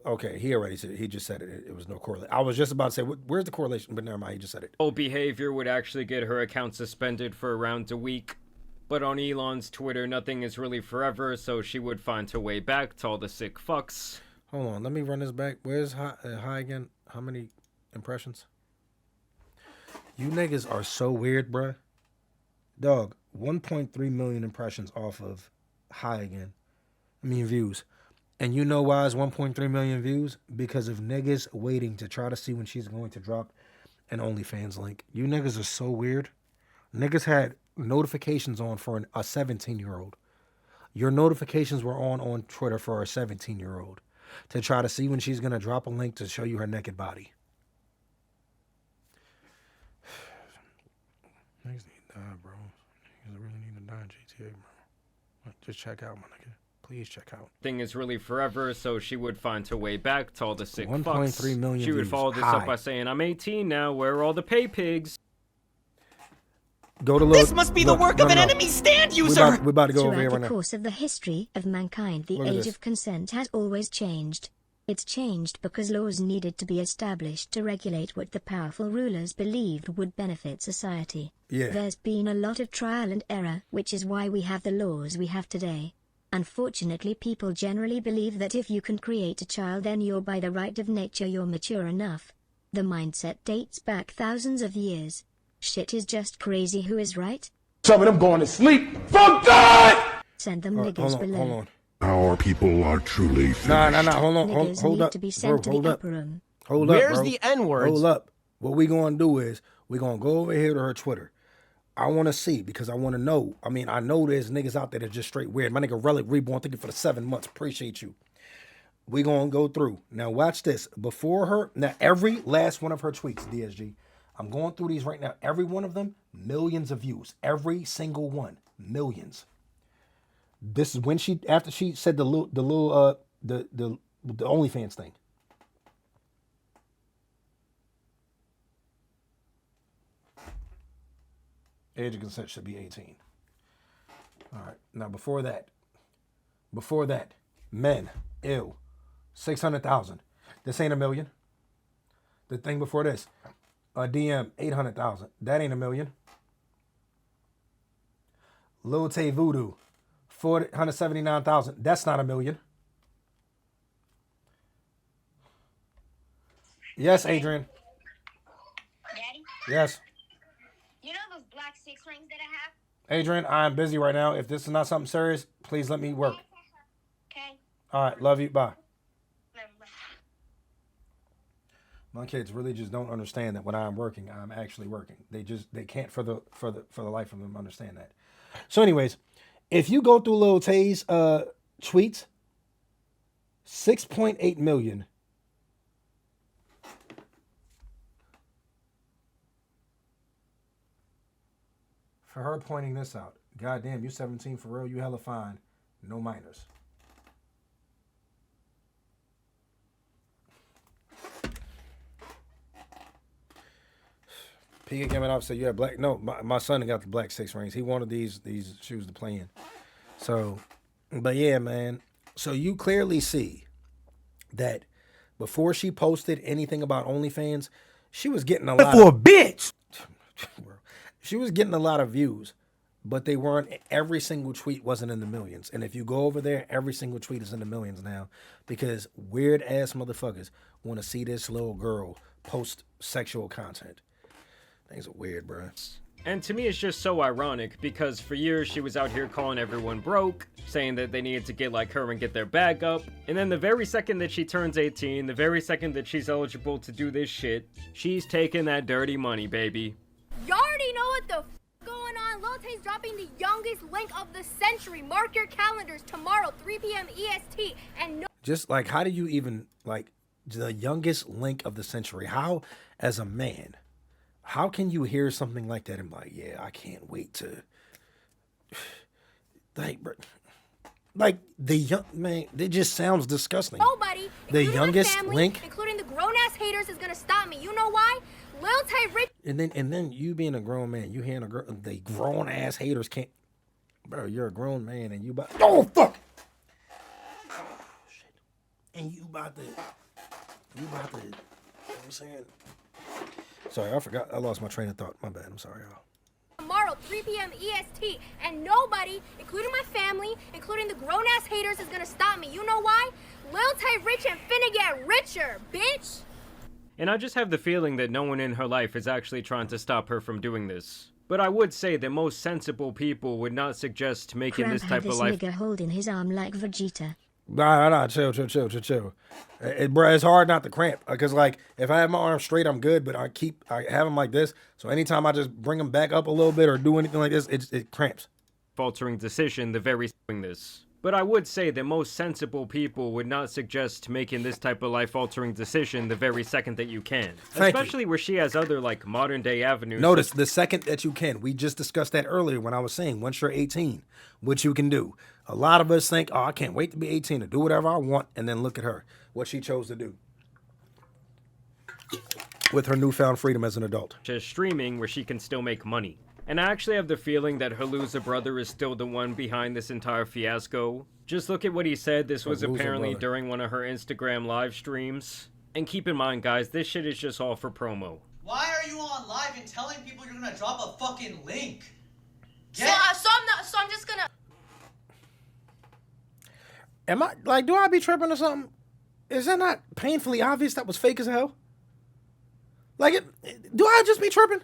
Okay, he already said it. He just said it. It was no correlation. I was just about to say, where's the correlation? But never mind, he just said it. Whole behavior would actually get her account suspended for around a week. But on Elon's Twitter, nothing is really forever, so she would find her way back to all the sick fucks. Hold on, let me run this back. Where's high again? How many impressions? You niggas are so weird, bruh. Dog, 1.3 million impressions off of high again. I mean, views. And you know why it's 1.3 million views? Because of niggas waiting to try to see when she's going to drop an OnlyFans link. You niggas are so weird. Niggas had notifications on for a 17-year-old. Your notifications were on Twitter for a 17-year-old to try to see when she's going to drop a link to show you her naked body. Niggas need to die, bro. Niggas really need to die in GTA, bro. Just check out, my nigga. Please check out. Thing is really forever, so she would find her way back to all the sick 1.3 million She would views. follow this up by saying, I'm 18 now, where are all the pay pigs? Go to This must be the work of an enemy stand user! We're about to go over here Throughout right now. the course of the history of mankind, the Look at age this. of consent has always changed. It's changed because laws needed to be established to regulate what the powerful rulers believed would benefit society. Yeah. There's been a lot of trial and error, which is why we have the laws we have today. Unfortunately, people generally believe that if you can create a child, then you're by the right of nature, you're mature enough. The mindset dates back thousands of years. Shit is just crazy. Who is right? Some of them going to sleep. Fuck God! Send them niggas below. Hold on. Our people are truly finished. Nah, hold on. Niggas Hold need up. to be sent to Hold the up. upper room. Hold up, Where's bro. the N-words? Hold up. What we gonna do is we gonna go over here to her Twitter. I want to see because I want to know. I mean, I know there's niggas out there that just straight weird. My nigga Relic Reborn, thank you for the 7 months. Appreciate you. We gonna go through. Now watch this. Before her, now every last one of her tweets, DSG. I'm going through these right now. Every one of them, millions of views. Every single one, millions. This is when after she said the OnlyFans thing. Age of consent should be 18. All right. Now before that, men, 600,000. This ain't a million. The thing before this, a DM, 800,000. That ain't a million. Lil Tay Voodoo, 479,000. That's not a million. Yes, Adrian. Daddy? Yes. You know those black 6 rings that I have? Adrian, I'm busy right now. If this is not something serious, please let me work. Okay. All right, love you. Bye. My kids really just don't understand that when I'm working, I'm actually working. They can't for the life of them understand that. So anyways, if you go through Lil Tay's tweets, 6.8 million. For her pointing this out. Goddamn, you 17 for real, you hella fine. No minors. Pika came out said you had black. No, my son got the black 6 rings. He wanted these shoes to play in. So, but yeah, man. So you clearly see that before she posted anything about OnlyFans, she was getting a lot for a bitch. She was getting a lot of views, but they weren't. Every single tweet wasn't in the millions. And if you go over there, every single tweet is in the millions now because weird ass motherfuckers want to see this little girl post sexual content. Things are weird, bro. And to me, it's just so ironic, because for years she was out here calling everyone broke, saying that they needed to get like her and get their bag up, and then the very second that she turns 18, the very second that she's eligible to do this shit, she's taking that dirty money, baby. Y'all already know what the going on. Lil Tay's dropping the youngest link of the century. Mark your calendars tomorrow, 3 p.m. EST, and no. Just like, how do you even, like, the youngest link of the century? How, as a man, how can you hear something like that and be like, yeah, I can't wait to, like the young man, it just sounds disgusting. Nobody, the youngest family, link, including the grown-ass haters, is gonna stop me. You know why? Lil Tay rich. And then you being a grown man, you hearing the grown ass haters can't, bro. You're a grown man and you about, oh fuck, oh, shit, and you about to, you know what I'm saying? Sorry, I forgot. I lost my train of thought. My bad. I'm sorry, y'all. Tomorrow, 3 p.m. EST, and nobody, including my family, including the grown-ass haters, is gonna stop me. You know why? Lil Tay rich and finna get richer, bitch! And I just have the feeling that no one in her life is actually trying to stop her from doing this. But I would say that most sensible people would not suggest making this type of life. Nigga holding his arm like Vegeta. Nah, chill. Bro, it's hard not to cramp. Because, like, if I have my arm straight, I'm good. But I have them like this. So anytime I just bring them back up a little bit or do anything like this, it cramps. Faltering decision the very doing this. But I would say that most sensible people would not suggest making this type of life-altering decision the very second that you can. Especially where she has other, like, modern-day avenues. Notice, the second that you can. We just discussed that earlier when I was saying, once you're 18, what you can do. A lot of us think, oh, I can't wait to be 18 to do whatever I want. And then look at her, what she chose to do with her newfound freedom as an adult. Just streaming where she can still make money. And I actually have the feeling that her loser brother is still the one behind this entire fiasco. Just look at what he said. This was apparently during one of her Instagram live streams. And keep in mind, guys, this shit is just all for promo. Why are you on live and telling people you're gonna drop a fucking link? So I'm just gonna... Am I, like, do I be tripping or something? Is that not painfully obvious that was fake as hell? Like, do I just be tripping?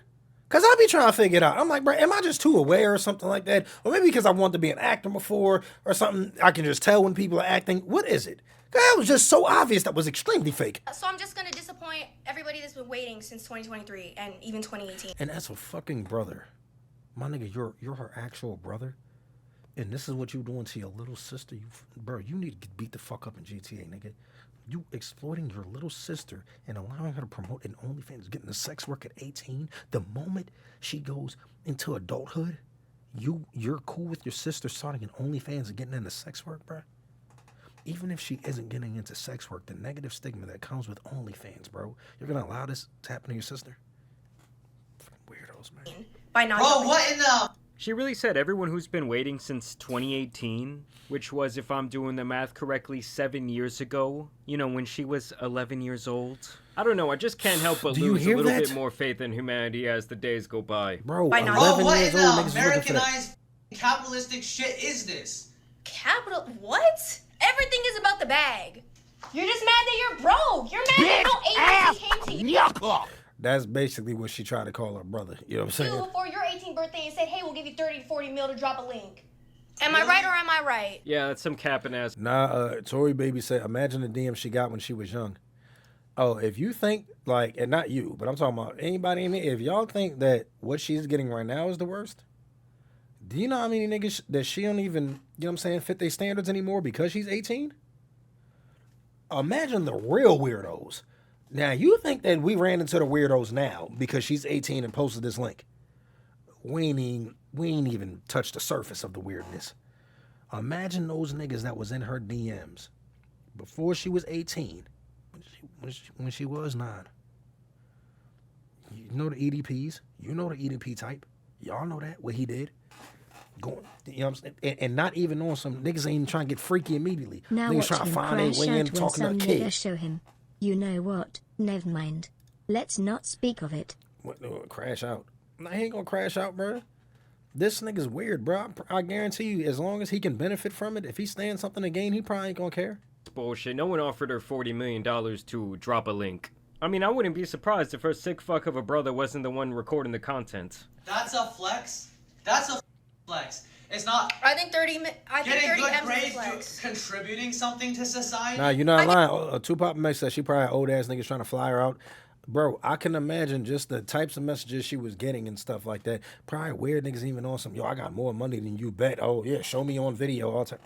Because I be trying to figure it out. I'm like, bro, am I just too aware or something like that? Or maybe because I wanted to be an actor before or something, I can just tell when people are acting. What is it? That was just so obvious that was extremely fake. So I'm just going to disappoint everybody that's been waiting since 2023 and even 2018. And that's a fucking brother. My nigga, you're her actual brother? And this is what you doing to your little sister? Bro, you need to get beat the fuck up in GTA, nigga. You exploiting your little sister and allowing her to promote an OnlyFans, getting the sex work at 18. The moment she goes into adulthood, you're cool with your sister starting an OnlyFans and getting into sex work, bro? Even if she isn't getting into sex work, the negative stigma that comes with OnlyFans, bro, you're gonna allow this to happen to your sister? Fucking weirdos, man. By not. Bro, what in the... She really said everyone who's been waiting since 2018, which was, if I'm doing the math correctly, 7 years ago. You know, when she was 11 years old. I don't know, I just can't help but lose a little bit more faith in humanity as the days go by. Bro, what in the Americanized capitalistic shit is this? What? Everything is about the bag. You're just mad that you're broke. You're mad that no agency came to you. That's basically what she tried to call her brother. You know what I'm saying? Before your 18th birthday and said, hey, we'll give you 30 to 40 mil to drop a link. Am I right or am I right? Yeah, that's some capping ass. Nah, Tori Baby said, imagine the DM she got when she was young. Oh, if you think, like, and not you, but I'm talking about anybody in here, if y'all think that what she's getting right now is the worst, do you know how many niggas that she don't even, you know what I'm saying, fit their standards anymore because she's 18? Imagine the real weirdos. Now, you think that we ran into the weirdos now because she's 18 and posted this link. We ain't even touched the surface of the weirdness. Imagine those niggas that was in her DMs before she was 18, when she was 9. You know the EDPs? You know the EDP type? Y'all know that, what he did? Going, you know what I'm saying? And not even on some niggas ain't even trying to get freaky immediately. Now niggas trying to find their way in talking to a kid. Show him. You know what? Never mind. Let's not speak of it. What? No, crash out. He ain't gonna crash out, bro. This nigga's weird, bro. I guarantee you, as long as he can benefit from it, if he stands something to gain, he probably ain't gonna care. Bullshit. No one offered her $40 million to drop a link. I mean, I wouldn't be surprised if her sick fuck of a brother wasn't the one recording the content. That's a flex. That's a flex. It's not. I think 30 good grades contributing something to society. Nah, you're not lying. Tupac makes that she probably old ass niggas trying to fly her out. Bro, I can imagine just the types of messages she was getting and stuff like that. Probably weird niggas even on some, yo, I got more money than you bet. Oh yeah, show me on video all the time.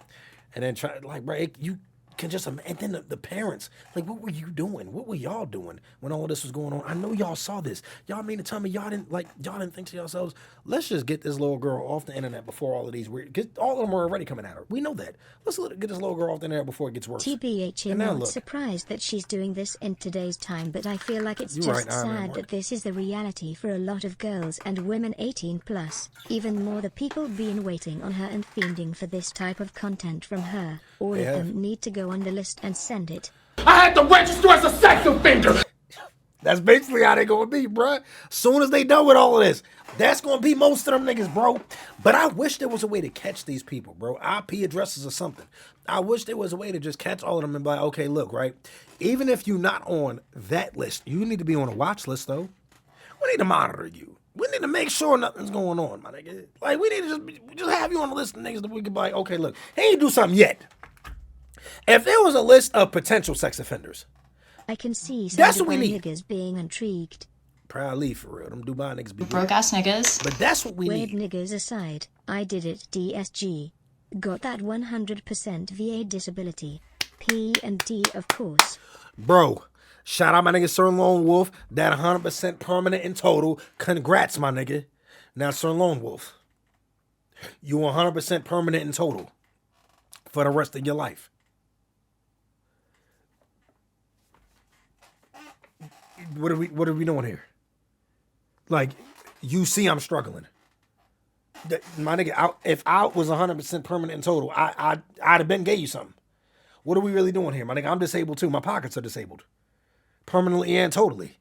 And then try like, bro, you can just, and then the parents, like, what were you doing? What were y'all doing when all this was going on? I know y'all saw this. Y'all mean to tell me y'all didn't think to yourselves, let's just get this little girl off the internet before all of these weird, because all of them are already coming at her. We know that. Let's get this little girl off the internet before it gets worse. TBH, you're not surprised that she's doing this in today's time, but I feel like it's just sad that this is the reality for a lot of girls and women 18 plus. Even more the people been waiting on her and fiending for this type of content from her. All of them need to go on the list and send it. I had to register as a sex offender. That's basically how they gonna be, bruh. Soon as they done with all of this, that's gonna be most of them niggas, bro. But I wish there was a way to catch these people, bro. IP addresses or something. I wish there was a way to just catch all of them and be like, okay, look, right? Even if you're not on that list, you need to be on a watch list, though. We need to monitor you. We need to make sure nothing's going on, my nigga. Like, we need to just have you on the list of niggas that we can be like, okay, look, he ain't do something yet. If there was a list of potential sex offenders, I can see some that's what we need. Niggas being intrigued. Probably for real. Them Dubai niggas be broke ass niggas. But that's what we Weird need. Niggas aside, I did it DSG. Got that 100% VA disability. P&D, of course. Bro, shout out my nigga Sir Lone Wolf. That 100% permanent in total. Congrats, my nigga. Now, Sir Lone Wolf, you 100% permanent in total for the rest of your life. What are we doing here? Like, you see I'm struggling. My nigga, if I was 100% permanent in total, I'd have been gave you something. What are we really doing here? My nigga, I'm disabled too. My pockets are disabled. Permanently and totally.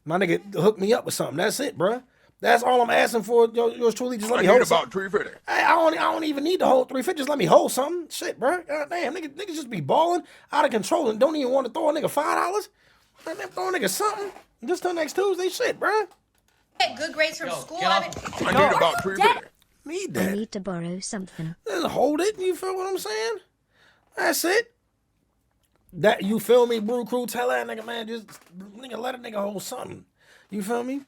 My nigga, hook me up with something. That's it, bruh. That's all I'm asking for. Yours truly, just let me hold something. About 350. Hey, I don't even need to hold 350. Just let me hold something. Shit, bruh. God damn, niggas just be balling out of control and don't even want to throw a nigga $5. Man, throw a nigga something. Just till next Tuesday. Shit, bruh. Get good grades from school. I need about 350. Need that. I need to borrow something. Then hold it. You feel what I'm saying? That's it. That, you feel me, Brew Crew? Tell that nigga, man, just let a nigga hold something. You feel me?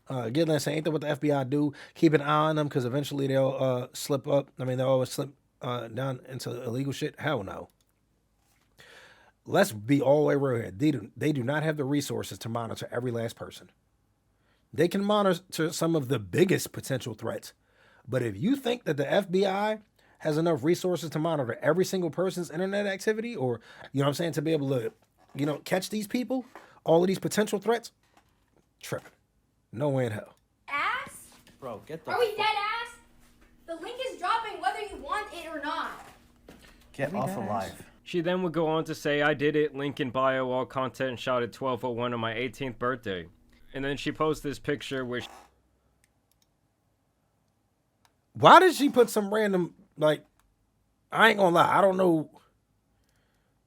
Gidland saying, ain't that what the FBI do? Keep an eye on them because eventually they'll slip up. I mean, they'll always slip down into illegal shit. Hell no. Let's be all the way real here. They do not have the resources to monitor every last person. They can monitor some of the biggest potential threats. But if you think that the FBI has enough resources to monitor every single person's internet activity, or, you know what I'm saying, to be able to, catch these people, all of these potential threats, tripping. No way in hell. Ass? Bro, get the Are we dead ass? The link is dropping whether you want it or not. Get off alive. She then would go on to say, I did it, link in bio, all content shot at 12:01 on my 18th birthday. And then she posted this picture which... Why did she put some random, like, I ain't gonna lie, I don't know.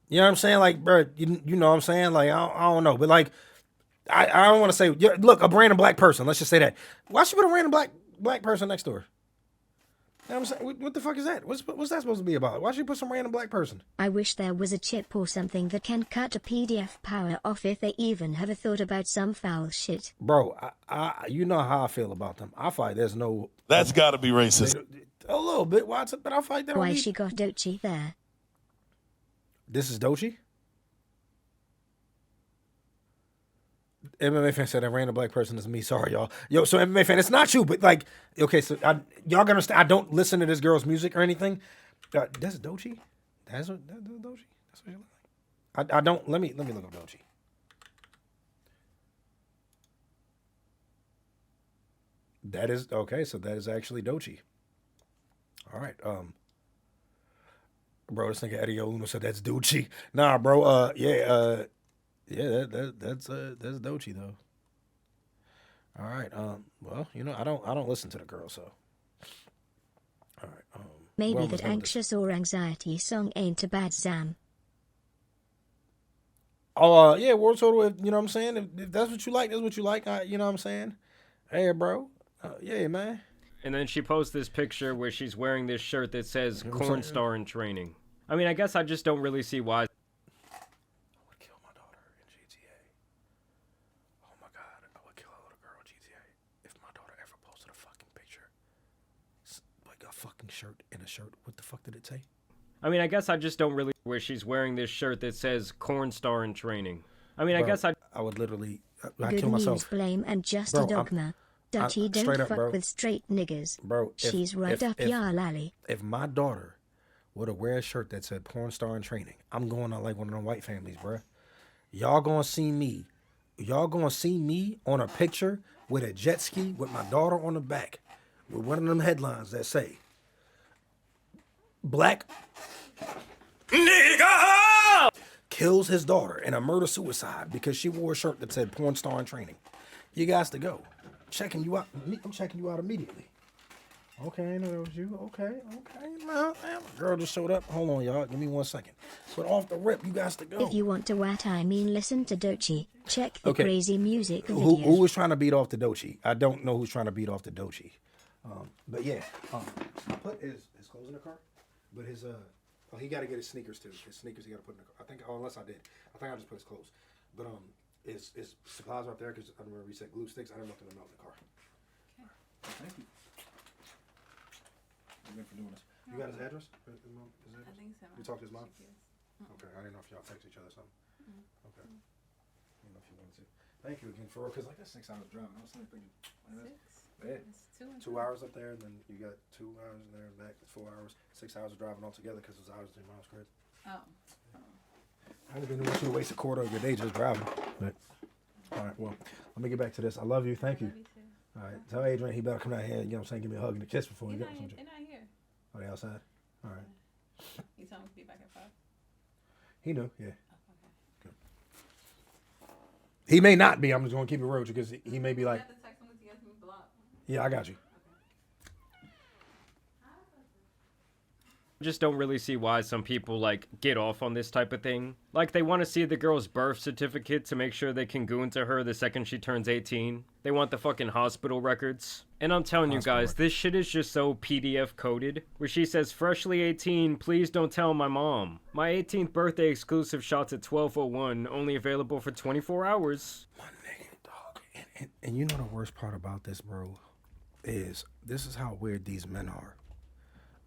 You know what I'm saying? Like, bro, you know what I'm saying? Like, I don't know. But, like, I don't want to say, look, a random black person. Let's just say that. Why she put a random black person next to her? You know what I'm saying? What the fuck is that? What's that supposed to be about? Why should you put some random black person? I wish there was a chip or something that can cut a PDF power off if they even have a thought about some foul shit. Bro, I you know how I feel about them. I fight there's no... That's got to be racist. A little bit. But I fight that. Why she got Doechii there? This is Doechii? MMA fan said a random black person is me. Sorry, y'all. Yo, so MMA fan, it's not you, but like, okay, so y'all gonna understand. I don't listen to this girl's music or anything. That's Doechii. That's Doechii. That's what she look like. I don't. Let me look up Doechii. That is okay. So that is actually Doechii. All right. Bro, this nigga Eddie Oluna said that's Doechii. Nah, bro. Yeah. That's Doechii though. All right. Well, I don't listen to the girl, so. All right. Maybe that anxious or anxiety song ain't a bad Zam. Oh, yeah, world total, you know what I'm saying? If that's what you like, that's what you like. You know what I'm saying? Hey, bro. Yeah, man. And then she posts this picture where she's wearing this shirt that says Corn Star in Training. I mean, I guess I just don't really see why. I would kill my daughter in GTA. Oh my God, I would kill a little girl in GTA if my daughter ever posted a fucking picture. Like a fucking shirt in a shirt. What the fuck did it say? I mean, I guess I just don't really where she's wearing this shirt that says Corn Star in Training. I mean, I guess I would literally I'd kill myself. Blame and just a dogma. Dutchy don't up, fuck bro. with straight niggas. Bro, she's right up your alley. If my daughter would have wear a shirt that said Porn Star in Training, I'm going to like one of them white families, bro. Y'all gonna see me. Y'all gonna see me on a picture with a jet ski with my daughter on the back with one of them headlines that say Black nigga kills his daughter in a murder-suicide because she wore a shirt that said Porn Star in Training. You guys to go. Checking you out. I'm checking you out immediately. Okay, I know that was you. Okay. Well, girl just showed up. Hold on, y'all. Give me 1 second. But off the rip, you guys to go. If you want to what I mean, listen to Dochi. Check the crazy music video. Who was trying to beat off the Dochi? I don't know who's trying to beat off the Dochi. But yeah, I put his clothes in the car. But his he got to get his sneakers too. His sneakers he got to put in the car. I think, unless I did. I think I just put his clothes. But his supplies are up there because I'm gonna reset glue sticks. I don't know if they're gonna melt in the car. Okay. Thank you. Thank you for doing this. You got his address? I think so. You talked to his mom? Okay. I didn't know if y'all text each other or something. Okay. I didn't know if you wanted to. Thank you again for because like that's 6 hours driving. I was thinking. It's 2 hours up there, and then you got 2 hours in there and back. It's 4 hours. 6 hours of driving altogether because it's hours 3 miles credit. Oh. I didn't want you to waste a quarter of your day just driving. But, all right, well, let me get back to this. I love you. Thank you. All right, tell Adrian he better come down here. You know what I'm saying? Give me a hug and a kiss before he gets some. They're not here. Oh, they outside? All right. You told me to be back at 5? He knew, yeah. Oh, okay. Good. He may not be. I'm just going to keep it real because he may be like. Yeah, I got you. just don't really see why some people, like, get off on this type of thing. Like, they want to see the girl's birth certificate to make sure they can goon to her the second she turns 18. They want the fucking hospital records. And I'm telling you guys, this shit is just so PDF coded, where she says, freshly 18, please don't tell my mom. My 18th birthday exclusive shots at 12:01, only available for 24 hours. My nigga, dog. And you know the worst part about this, bro, is this is how weird these men are.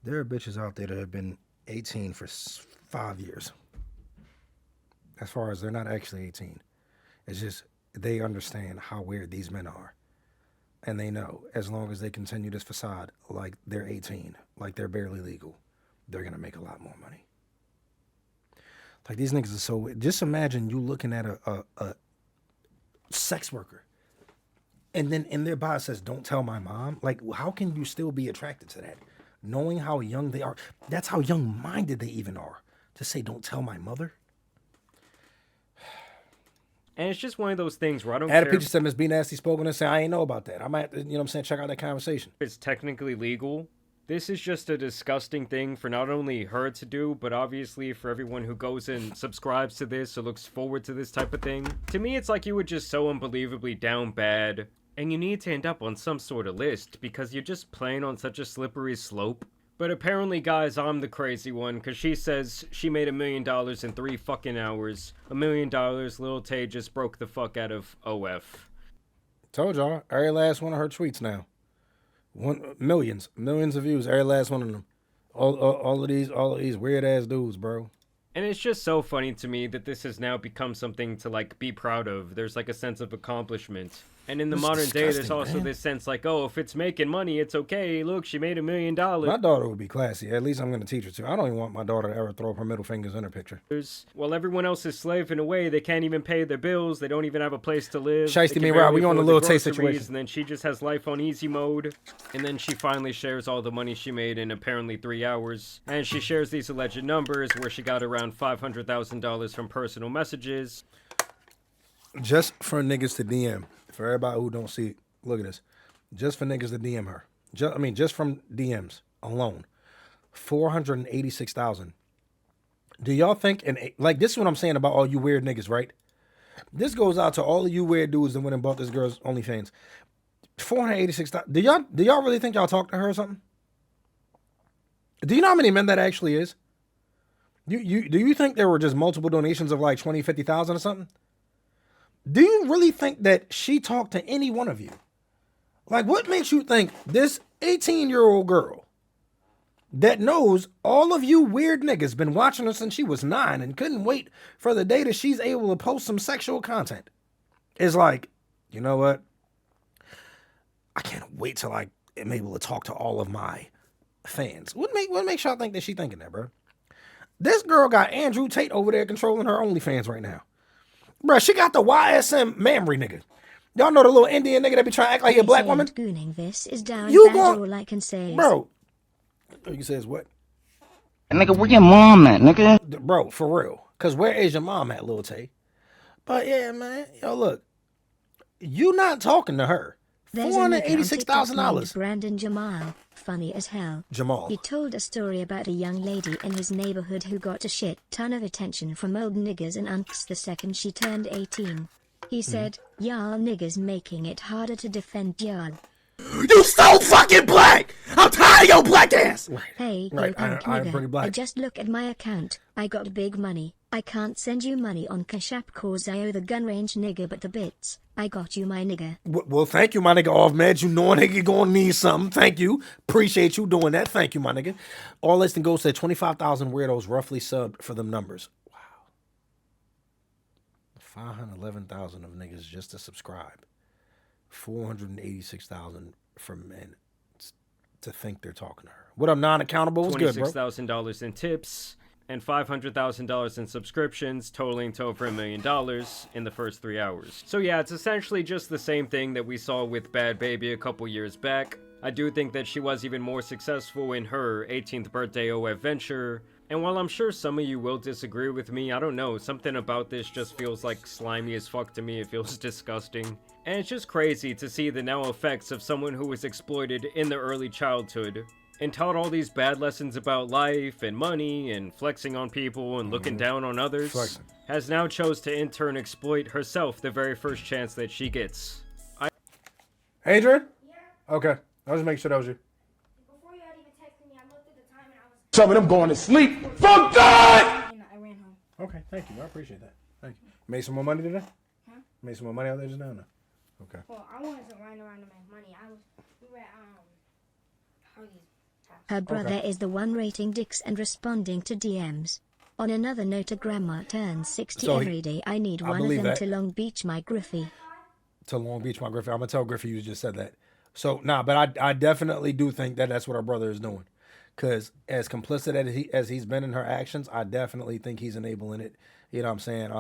There are bitches out there that have been 18 for 5 years. As far as they're not actually 18. It's just they understand how weird these men are. And they know as long as they continue this facade like they're 18, like they're barely legal, they're going to make a lot more money. Like these niggas are so weird. Just imagine you looking at a sex worker. And then in their bio it says, don't tell my mom. Like, how can you still be attracted to that? Knowing how young they are. That's how young-minded they even are. To say, don't tell my mother. And it's just one of those things where I don't care. care. Peach said Miss B Nasty spoken and say, I ain't know about that. I might, you know what I'm saying, check out that conversation. It's technically legal. This is just a disgusting thing for not only her to do, but obviously for everyone who goes and subscribes to this or looks forward to this type of thing. To me, it's like you were just so unbelievably down bad. And you need to end up on some sort of list because you're just playing on such a slippery slope. But apparently, guys, I'm the crazy one because she says she made $1 million in 3 fucking hours. $1 million, Lil Tay just broke the fuck out of OF. Told y'all, every last one of her tweets now. Millions of views, every last one of them. All of these weird ass dudes, bro. And it's just so funny to me that this has now become something to, like, be proud of. There's, like, a sense of accomplishment. And in the modern day, there's also this sense, like, oh, if it's making money, it's okay. Look, she made $1 million. My daughter would be classy. At least I'm going to teach her to. I don't even want my daughter to ever throw up her middle fingers in her picture. While everyone else is slaving away, they can't even pay their bills. They don't even have a place to live. Shiesty me, Rob. We on the Lil Tay situation. And then she just has life on easy mode. And then she finally shares all the money she made in apparently 3 hours. And she shares these alleged numbers where she got around $500,000 from personal messages. Just for niggas to DM. For everybody who don't see it, look at this. Just for niggas to DM her. Just from DMs alone. 486,000. Do y'all think, and like this is what I'm saying about all you weird niggas, right? This goes out to all of you weird dudes that went and bought this girl's OnlyFans. $486. Do y'all really think y'all talked to her or something? Do you know how many men that actually is? Do you think there were just multiple donations of like 20, 50,000 or something? Do you really think that she talked to any one of you? Like, what makes you think this 18-year-old girl that knows all of you weird niggas been watching her since she was 9 and couldn't wait for the day that she's able to post some sexual content is like, you know what? I can't wait till I am able to talk to all of my fans. What makes y'all think that she thinking that, bro? This girl got Andrew Tate over there controlling her OnlyFans right now. Bro, she got the YSM Mamrie nigga. Y'all know the little Indian nigga that be trying to act like he a black woman? Gooning this is down You bad, all I can say is... Bro. You says what? Nigga, where your mom at, nigga? Bro, for real. Because where is your mom at, Lil Tay? But yeah, man. Yo, look. You not talking to her. $486,000. Brandon Jamal, funny as hell. Jamal. He told a story about a young lady in his neighborhood who got a shit ton of attention from old niggas and unks the second she turned 18. He said, y'all niggas making it harder to defend y'all. You so fucking black! I'm tired of your black ass! Hey, right. I'm pretty black. I just look at my account. I got big money. I can't send you money on Cash App cause I owe the gun range nigga but the bits. I got you, my nigga. Well, thank you, my nigga. Off meds, you know a nigga gonna need something. Thank you. Appreciate you doing that. Thank you, my nigga. All Listing Gold said 25,000 weirdos roughly subbed for them numbers. Wow. 511,000 of niggas just to subscribe. 486,000 for men to think they're talking to her. What up, non-accountable? What's good, bro? $26,000 in tips and $500,000 in subscriptions, totaling to over $1 million in the first 3 hours. So yeah, it's essentially just the same thing that we saw with Bad Baby a couple years back. I do think that she was even more successful in her 18th birthday OF venture. And while I'm sure some of you will disagree with me, I don't know, something about this just feels like slimy as fuck to me. It feels disgusting. And it's just crazy to see the now effects of someone who was exploited in their early childhood and taught all these bad lessons about life and money and flexing on people and looking down on others, has now chose to in turn exploit herself the very first chance that she gets. Adrian? Yeah? Okay. I was just making sure that was you. Before you had even texted me, I looked at the time and I was... Some of them going to sleep. Fuck that! I ran home. Okay, thank you. I appreciate that. Thank you. Made some more money today? Huh? Made some more money out there just now? No. Okay. Well, I wanted to run around to make money. We were at, Harley's house. Her brother is the one rating dicks and responding to DMs. On another note, a grandma turns 60 every day. I need one of them to Long Beach my Griffey. To Long Beach my Griffey. I'm going to tell Griffey you just said that. So, nah, but I definitely do think that that's what our brother is doing. Because as complicit as he's been in her actions, I definitely think he's enabling it. You know what I'm saying?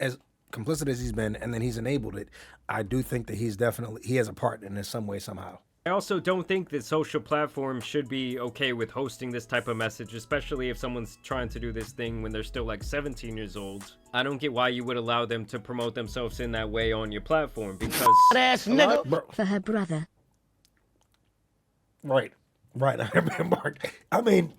As complicit as he's been, and then he's enabled it, I do think that he has a part in this some way, somehow. I also don't think that social platforms should be okay with hosting this type of message, especially if someone's trying to do this thing when they're still like 17 years old. I don't get why you would allow them to promote themselves in that way on your platform, because... Ass nigga. For her brother. Right. I mean,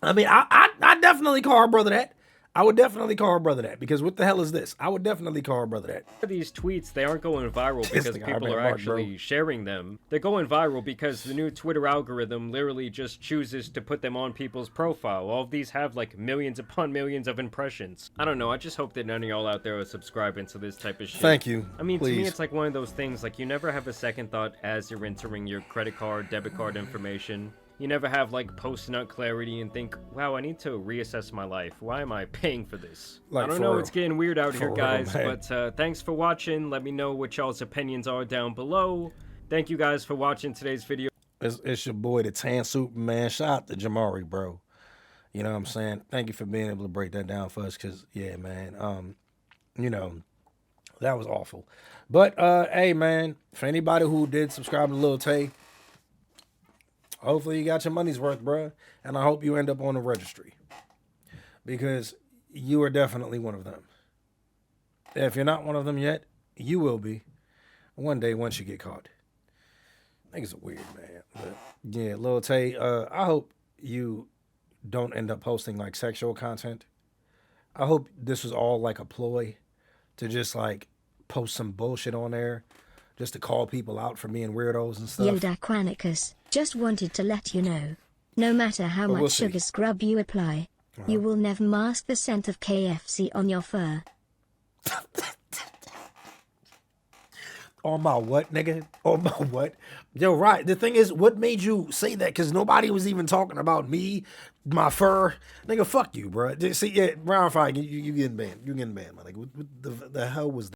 I definitely call her brother that. I would definitely call her brother that, because what the hell is this? I would definitely call her brother that. These tweets, they aren't going viral because people are actually sharing them. They're going viral because the new Twitter algorithm literally just chooses to put them on people's profile. All of these have like millions upon millions of impressions. I don't know, I just hope that none of y'all out there are subscribing to this type of shit. Thank you. I mean, please. To me, it's like one of those things, like you never have a second thought as you're entering your credit card, debit card information. You never have like post-nut clarity and think, wow, I need to reassess my life. Why am I paying for this? Like, I don't know, it's getting weird out here, guys, but thanks for watching. Let me know what y'all's opinions are down below. Thank you guys for watching today's video. It's your boy, the Tan Superman. Shout out to Jamari, bro. You know what I'm saying? Thank you for being able to break that down for us, because, yeah, man, you know, that was awful. But, hey, man, for anybody who did subscribe to Lil Tay, hopefully you got your money's worth, bro. And I hope you end up on the registry, because you are definitely one of them. If you're not one of them yet, you will be one day once you get caught. Niggas are weird, man. But yeah, Lil Tay, I hope you don't end up posting like sexual content. I hope this was all like a ploy to just like post some bullshit on there just to call people out for being weirdos and stuff. Yo, Daquanicus, just wanted to let you know. No matter how much sugar scrub you apply, you will never mask the scent of KFC on your fur. On my what, nigga? On my what? Yo, right. The thing is, what made you say that? Because nobody was even talking about me, my fur. Nigga, fuck you, bro. See, yeah, Brown Fry, you getting banned. You getting banned, my nigga. What the hell was that?